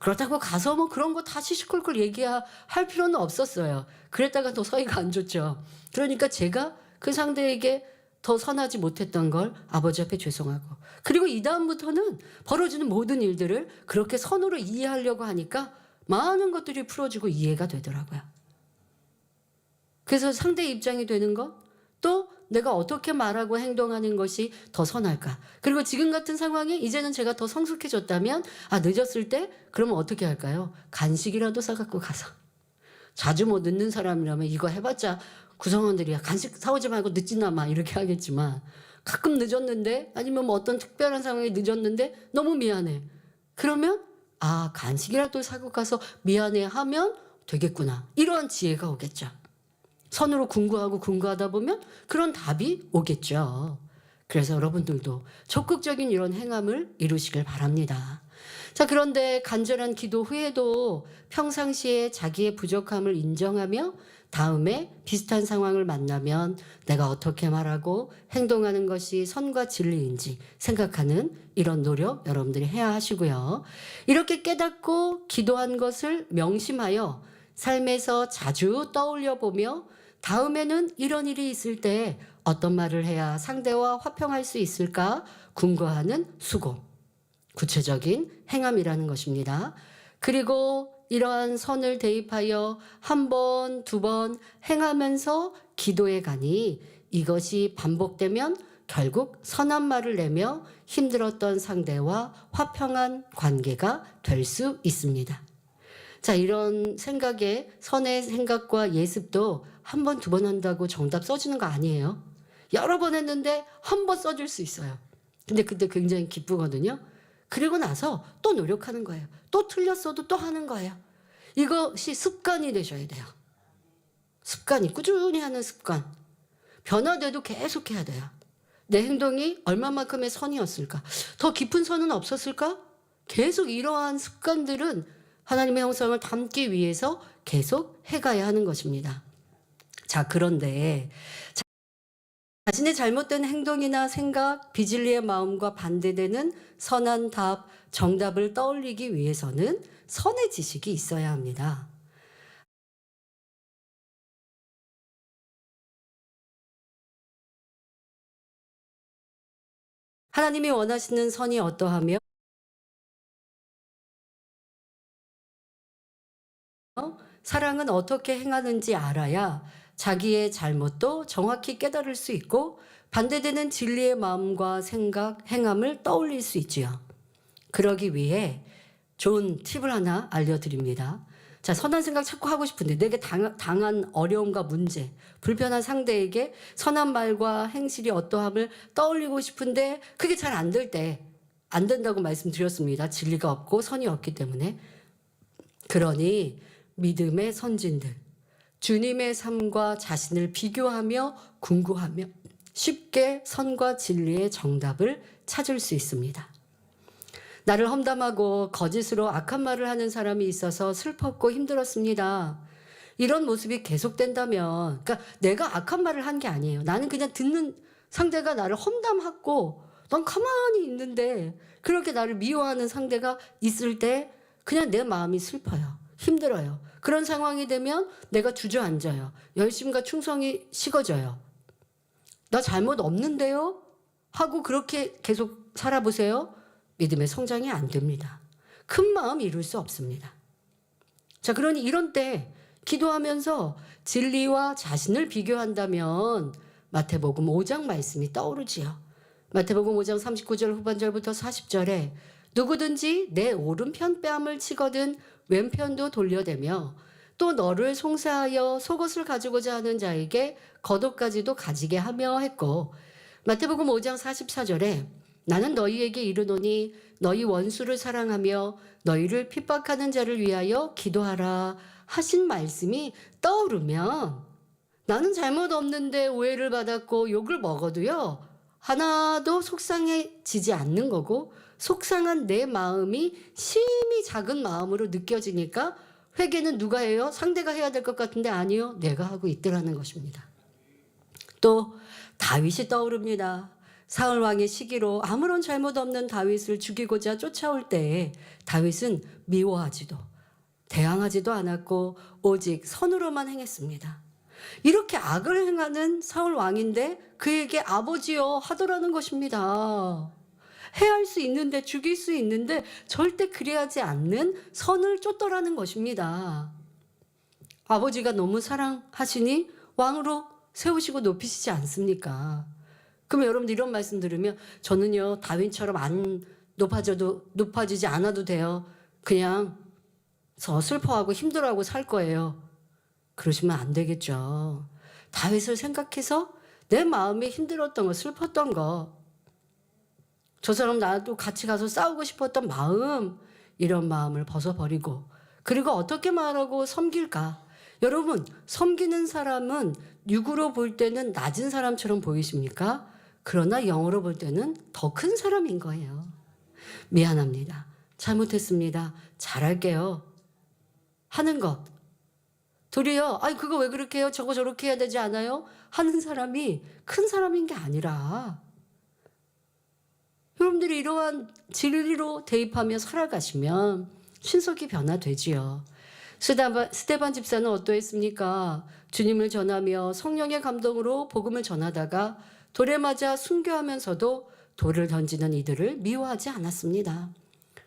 그렇다고 가서 뭐 그런 거 다 시시콜콜 얘기할 필요는 없었어요. 그랬다가 더 사이가 안 좋죠. 그러니까 제가 그 상대에게 더 선하지 못했던 걸 아버지 앞에 죄송하고, 그리고 이 다음부터는 벌어지는 모든 일들을 그렇게 선으로 이해하려고 하니까 많은 것들이 풀어지고 이해가 되더라고요. 그래서 상대의 입장이 되는 것, 또 내가 어떻게 말하고 행동하는 것이 더 선할까. 그리고 지금 같은 상황에 이제는 제가 더 성숙해졌다면, 늦었을 때 그러면 어떻게 할까요? 간식이라도 사갖고 가서. 자주 뭐 늦는 사람이라면 이거 해봤자 구성원들이 간식 사오지 말고 늦지나 마 이렇게 하겠지만, 가끔 늦었는데, 아니면 뭐 어떤 특별한 상황에 늦었는데 너무 미안해. 그러면 간식이라도 사고 가서 미안해 하면 되겠구나. 이런 지혜가 오겠죠. 선으로 궁구하다 보면 그런 답이 오겠죠. 그래서 여러분들도 적극적인 이런 행함을 이루시길 바랍니다. 자, 그런데 간절한 기도 후에도 평상시에 자기의 부족함을 인정하며 다음에 비슷한 상황을 만나면 내가 어떻게 말하고 행동하는 것이 선과 진리인지 생각하는 이런 노력 여러분들이 해야 하시고요. 이렇게 깨닫고 기도한 것을 명심하여 삶에서 자주 떠올려 보며 다음에는 이런 일이 있을 때 어떤 말을 해야 상대와 화평할 수 있을까 궁구하는 수고, 구체적인 행함이라는 것입니다. 그리고 이러한 선을 대입하여 한 번, 두 번 행하면서 기도에 가니 이것이 반복되면 결국 선한 말을 내며 힘들었던 상대와 화평한 관계가 될 수 있습니다. 자, 이런 생각에 선의 생각과 예습도 한 번, 두 번 한다고 정답 써주는 거 아니에요. 여러 번 했는데 한 번 써줄 수 있어요. 근데 그때 굉장히 기쁘거든요. 그리고 나서 또 노력하는 거예요. 또 틀렸어도 또 하는 거예요. 이것이 습관이 되셔야 돼요. 습관이, 꾸준히 하는 습관. 변화돼도 계속 해야 돼요. 내 행동이 얼마만큼의 선이었을까? 더 깊은 선은 없었을까? 계속 이러한 습관들은 하나님의 형상을 담기 위해서 계속 해가야 하는 것입니다. 자, 그런데 자신의 잘못된 행동이나 생각, 비진리의 마음과 반대되는 선한 답, 정답을 떠올리기 위해서는 선의 지식이 있어야 합니다. 하나님이 원하시는 선이 어떠하며 사랑은 어떻게 행하는지 알아야 자기의 잘못도 정확히 깨달을 수 있고 반대되는 진리의 마음과 생각, 행함을 떠올릴 수 있지요. 그러기 위해 좋은 팁을 하나 알려드립니다. 자, 선한 생각 자꾸 하고 싶은데 내게 당한 어려움과 문제, 불편한 상대에게 선한 말과 행실이 어떠함을 떠올리고 싶은데 그게 잘 안 될 때, 안 된다고 말씀드렸습니다. 진리가 없고 선이 없기 때문에. 그러니 믿음의 선진들, 주님의 삶과 자신을 비교하며 궁구하며 쉽게 선과 진리의 정답을 찾을 수 있습니다. 나를 험담하고 거짓으로 악한 말을 하는 사람이 있어서 슬펐고 힘들었습니다. 이런 모습이 계속된다면, 그러니까 내가 악한 말을 한 게 아니에요. 나는 그냥 듣는 상대가 나를 험담하고 난 가만히 있는데 그렇게 나를 미워하는 상대가 있을 때 그냥 내 마음이 슬퍼요. 힘들어요. 그런 상황이 되면 내가 주저앉아요. 열심과 충성이 식어져요. 나 잘못 없는데요? 하고 그렇게 계속 살아보세요. 믿음의 성장이 안 됩니다. 큰 마음 이룰 수 없습니다. 자, 그러니 이런 때 기도하면서 진리와 자신을 비교한다면 마태복음 5장 말씀이 떠오르지요. 마태복음 5장 39절 후반절부터 40절에 누구든지 내 오른편 뺨을 치거든 왼편도 돌려대며 또 너를 송사하여 속옷을 가지고자 하는 자에게 겉옷까지도 가지게 하며 했고, 마태복음 5장 44절에 나는 너희에게 이르노니 너희 원수를 사랑하며 너희를 핍박하는 자를 위하여 기도하라 하신 말씀이 떠오르면 나는 잘못 없는데 오해를 받았고 욕을 먹어도요 하나도 속상해지지 않는 거고, 속상한 내 마음이 심히 작은 마음으로 느껴지니까 회개는 누가 해요? 상대가 해야 될 것 같은데 아니요, 내가 하고 있더라는 것입니다. 또 다윗이 떠오릅니다. 사울 왕의 시기로 아무런 잘못 없는 다윗을 죽이고자 쫓아올 때에 다윗은 미워하지도 대항하지도 않았고 오직 선으로만 행했습니다. 이렇게 악을 행하는 사울 왕인데 그에게 아버지여 하더라는 것입니다. 해할 수 있는데, 죽일 수 있는데 절대 그리하지 않는 선을 쫓더라는 것입니다. 아버지가 너무 사랑하시니 왕으로 세우시고 높이시지 않습니까? 그럼 여러분들 이런 말씀 들으면 저는요 다윗처럼 안 높아지지 않아도 돼요. 그냥 슬퍼하고 힘들어하고 살 거예요. 그러시면 안 되겠죠. 다윗을 생각해서 내 마음이 힘들었던 거, 슬펐던 거, 저 사람 나도 같이 가서 싸우고 싶었던 마음, 이런 마음을 벗어버리고, 그리고 어떻게 말하고 섬길까? 여러분, 섬기는 사람은 육으로 볼 때는 낮은 사람처럼 보이십니까? 그러나 영어로 볼 때는 더 큰 사람인 거예요. 미안합니다. 잘못했습니다. 잘할게요. 하는 것. 도리어 아이 그거 왜 그렇게 해요? 저거 저렇게 해야 되지 않아요? 하는 사람이 큰 사람인 게 아니라, 여러분들이 이러한 진리로 대입하며 살아가시면 신속히 변화되지요. 스데반 집사는 어떠했습니까? 주님을 전하며 성령의 감동으로 복음을 전하다가 돌에 맞아 순교하면서도 돌을 던지는 이들을 미워하지 않았습니다.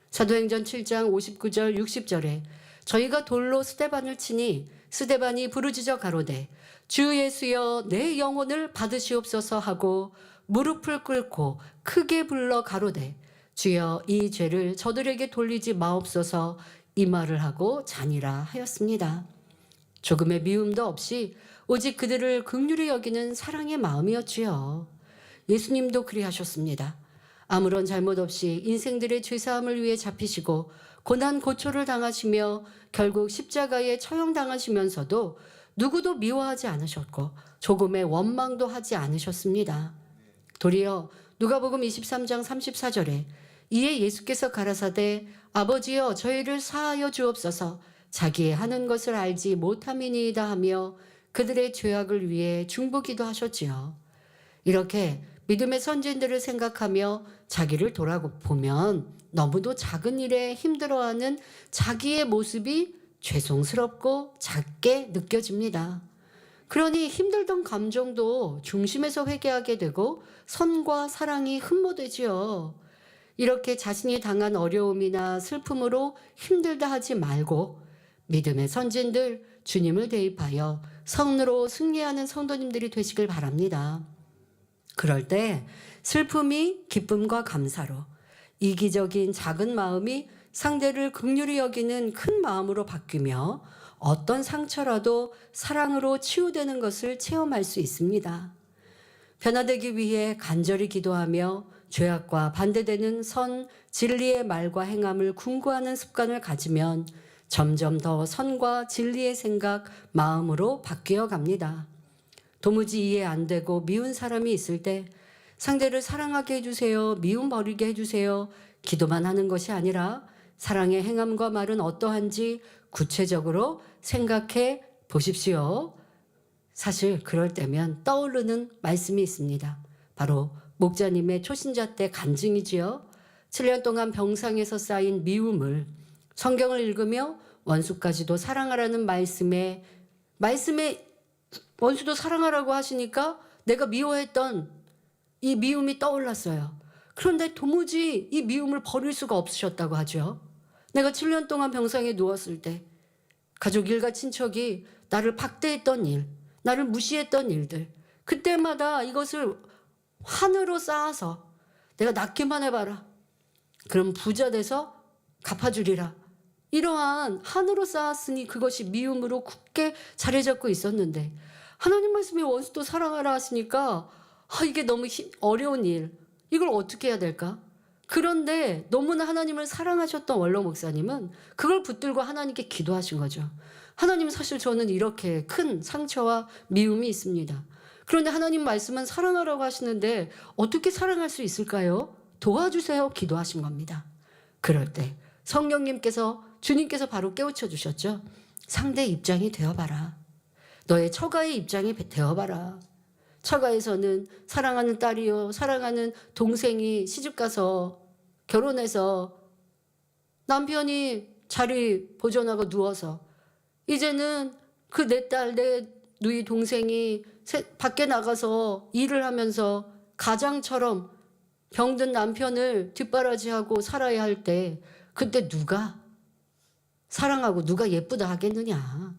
사도행전 7장 59절 60절에 저희가 돌로 스데반을 치니 스데반이 부르짖어 가로되 주 예수여 내 영혼을 받으시옵소서 하고 무릎을 꿇고 크게 불러 가로되 주여 이 죄를 저들에게 돌리지 마옵소서 이 말을 하고 자니라 하였습니다. 조금의 미움도 없이 오직 그들을 긍휼히 여기는 사랑의 마음이었지요. 예수님도 그리하셨습니다. 아무런 잘못 없이 인생들의 죄사함을 위해 잡히시고 고난 고초를 당하시며 결국 십자가에 처형당하시면서도 누구도 미워하지 않으셨고 조금의 원망도 하지 않으셨습니다. 도리어 누가복음 23장 34절에 이에 예수께서 가라사대 아버지여 저희를 사하여 주옵소서 자기의 하는 것을 알지 못함이니이다 하며 그들의 죄악을 위해 중보기도 하셨지요. 이렇게 믿음의 선진들을 생각하며 자기를 돌아보면 너무도 작은 일에 힘들어하는 자기의 모습이 죄송스럽고 작게 느껴집니다. 그러니 힘들던 감정도 중심에서 회개하게 되고 선과 사랑이 흠모되지요. 이렇게 자신이 당한 어려움이나 슬픔으로 힘들다 하지 말고 믿음의 선진들 주님을 대입하여 성으로 승리하는 성도님들이 되시길 바랍니다. 그럴 때 슬픔이 기쁨과 감사로, 이기적인 작은 마음이 상대를 긍휼히 여기는 큰 마음으로 바뀌며 어떤 상처라도 사랑으로 치유되는 것을 체험할 수 있습니다. 변화되기 위해 간절히 기도하며 죄악과 반대되는 선, 진리의 말과 행함을 궁구하는 습관을 가지면 점점 더 선과 진리의 생각, 마음으로 바뀌어 갑니다. 도무지 이해 안 되고 미운 사람이 있을 때 상대를 사랑하게 해주세요, 미움 버리게 해주세요, 기도만 하는 것이 아니라 사랑의 행함과 말은 어떠한지 구체적으로 생각해 보십시오. 사실 그럴 때면 떠오르는 말씀이 있습니다. 바로 목자님의 초신자 때 간증이지요. 7년 동안 병상에서 쌓인 미움을 성경을 읽으며 원수까지도 사랑하라는 말씀에 원수도 사랑하라고 하시니까 내가 미워했던 이 미움이 떠올랐어요. 그런데 도무지 이 미움을 버릴 수가 없으셨다고 하죠. 내가 7년 동안 병상에 누웠을 때 가족 일가 친척이 나를 박대했던 일, 나를 무시했던 일들, 그때마다 이것을 환으로 쌓아서 내가 낫기만 해봐라. 그럼 부자 돼서 갚아주리라. 이러한 한으로 쌓았으니 그것이 미움으로 굳게 자리 잡고 있었는데 하나님 말씀이 원수도 사랑하라 하시니까 이게 너무 어려운 일, 이걸 어떻게 해야 될까? 그런데 너무나 하나님을 사랑하셨던 원로 목사님은 그걸 붙들고 하나님께 기도하신 거죠. 하나님, 사실 저는 이렇게 큰 상처와 미움이 있습니다. 그런데 하나님 말씀은 사랑하라고 하시는데 어떻게 사랑할 수 있을까요? 도와주세요. 기도하신 겁니다. 그럴 때 성령님께서, 주님께서 바로 깨우쳐 주셨죠. 상대 입장이 되어봐라. 너의 처가의 입장이 되어봐라. 처가에서는 사랑하는 딸이요, 사랑하는 동생이 시집가서 결혼해서 남편이 자리 보존하고 누워서 이제는 그 내 딸, 내 누이 동생이 밖에 나가서 일을 하면서 가장처럼 병든 남편을 뒷바라지하고 살아야 할 때 그때 누가 사랑하고 누가 예쁘다 하겠느냐.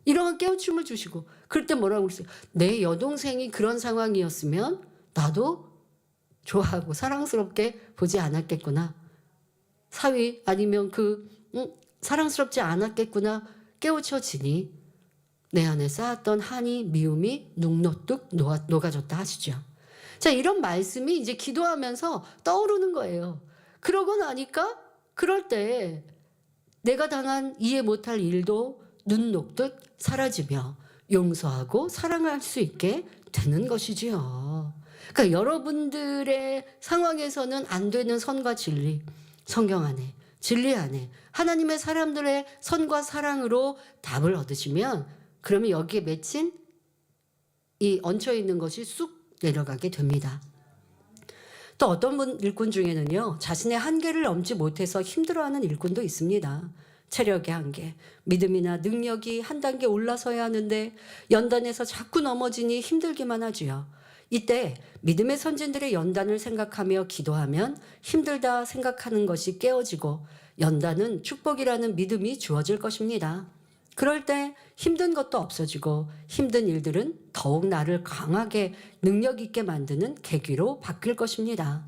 이러한 깨우침을 주시고 그럴 때 뭐라고 그랬어요? 내 여동생이 그런 상황이었으면 나도 좋아하고 사랑스럽게 보지 않았겠구나. 사위 아니면 사랑스럽지 않았겠구나 깨우쳐지니 내 안에 쌓았던 한이, 미움이 눅눅뚝 녹아졌다 하시죠. 자, 이런 말씀이 이제 기도하면서 떠오르는 거예요. 그러고 나니까 그럴 때 내가 당한 이해 못할 일도 눈 녹듯 사라지며 용서하고 사랑할 수 있게 되는 것이지요. 그러니까 여러분들의 상황에서는 안 되는 선과 진리, 성경 안에, 진리 안에 하나님의 사람들의 선과 사랑으로 답을 얻으시면 그러면 여기에 맺힌 이 얹혀있는 것이 쑥 내려가게 됩니다. 또 어떤 일꾼 중에는요, 자신의 한계를 넘지 못해서 힘들어하는 일꾼도 있습니다. 체력의 한계, 믿음이나 능력이 한 단계 올라서야 하는데 연단에서 자꾸 넘어지니 힘들기만 하지요. 이때 믿음의 선진들의 연단을 생각하며 기도하면 힘들다 생각하는 것이 깨어지고 연단은 축복이라는 믿음이 주어질 것입니다. 그럴 때 힘든 것도 없어지고 힘든 일들은 더욱 나를 강하게 능력 있게 만드는 계기로 바뀔 것입니다.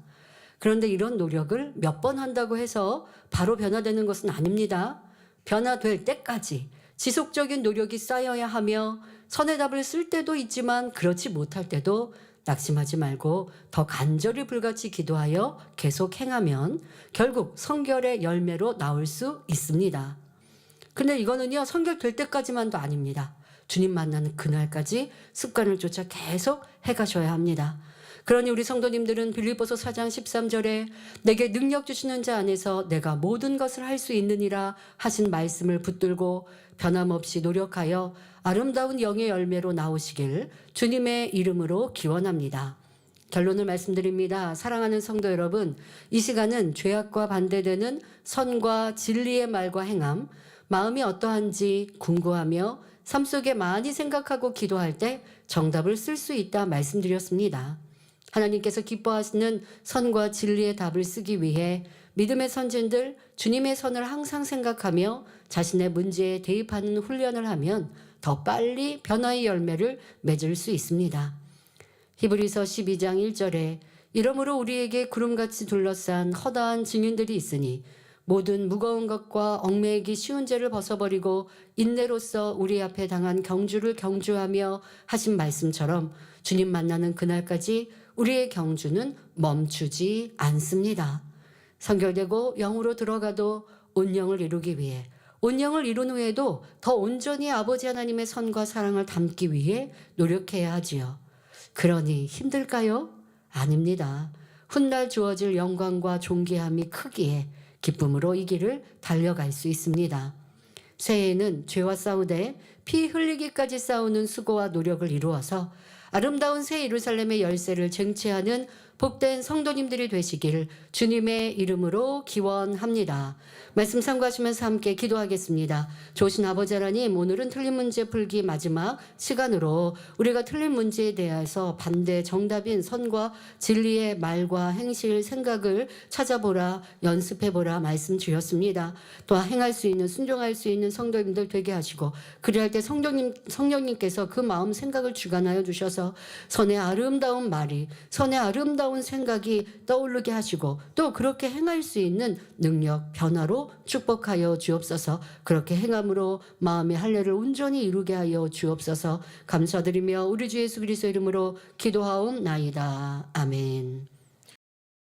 그런데 이런 노력을 몇 번 한다고 해서 바로 변화되는 것은 아닙니다. 변화될 때까지 지속적인 노력이 쌓여야 하며 선의 답을 쓸 때도 있지만 그렇지 못할 때도 낙심하지 말고 더 간절히 불같이 기도하여 계속 행하면 결국 성결의 열매로 나올 수 있습니다. 근데 이거는요, 성결될 때까지만도 아닙니다. 주님 만나는 그날까지 습관을 쫓아 계속 해가셔야 합니다. 그러니 우리 성도님들은 빌립보서 4장 13절에 내게 능력 주시는 자 안에서 내가 모든 것을 할 수 있느니라 하신 말씀을 붙들고 변함없이 노력하여 아름다운 영의 열매로 나오시길 주님의 이름으로 기원합니다. 결론을 말씀드립니다. 사랑하는 성도 여러분, 이 시간은 죄악과 반대되는 선과 진리의 말과 행함, 마음이 어떠한지 궁금하며 삶 속에 많이 생각하고 기도할 때 정답을 쓸 수 있다 말씀드렸습니다. 하나님께서 기뻐하시는 선과 진리의 답을 쓰기 위해 믿음의 선진들, 주님의 선을 항상 생각하며 자신의 문제에 대입하는 훈련을 하면 더 빨리 변화의 열매를 맺을 수 있습니다. 히브리서 12장 1절에 이러므로 우리에게 구름같이 둘러싼 허다한 증인들이 있으니 모든 무거운 것과 얽매이기 쉬운 죄를 벗어버리고 인내로써 우리 앞에 당한 경주를 경주하며 하신 말씀처럼 주님 만나는 그날까지 우리의 경주는 멈추지 않습니다. 성결되고 영으로 들어가도 온영을 이루기 위해, 온영을 이룬 후에도 더 온전히 아버지 하나님의 선과 사랑을 담기 위해 노력해야 하지요. 그러니 힘들까요? 아닙니다. 훗날 주어질 영광과 존귀함이 크기에 기쁨으로 이 길을 달려갈 수 있습니다. 새해에는 죄와 싸우되 피 흘리기까지 싸우는 수고와 노력을 이루어서 아름다운 새 예루살렘의 열쇠를 쟁취하는 복된 성도님들이 되시길 주님의 이름으로 기원합니다. 말씀 참고하시면서 함께 기도하겠습니다. 좋으신 아버지 하나님, 오늘은 틀린 문제 풀기 마지막 시간으로 우리가 틀린 문제에 대해서 반대 정답인 선과 진리의 말과 행실, 생각을 찾아보라, 연습해보라 말씀 주셨습니다. 또한 행할 수 있는, 순종할 수 있는 성도님들 되게 하시고, 그리할 때 성령님께서 그 마음 생각을 주관하여 주셔서 선의 아름다운 말이, 선의 아름다운 생각이 떠오르게 하시고, 또 그렇게 행할 수 있는 능력, 변화로 축복하여 주옵소서. 그렇게 행함으로 마음의 할례를 온전히 이루게 하여 주옵소서. 감사드리며 우리 주 예수 그리스도 이름으로 기도하옵나이다. 아멘.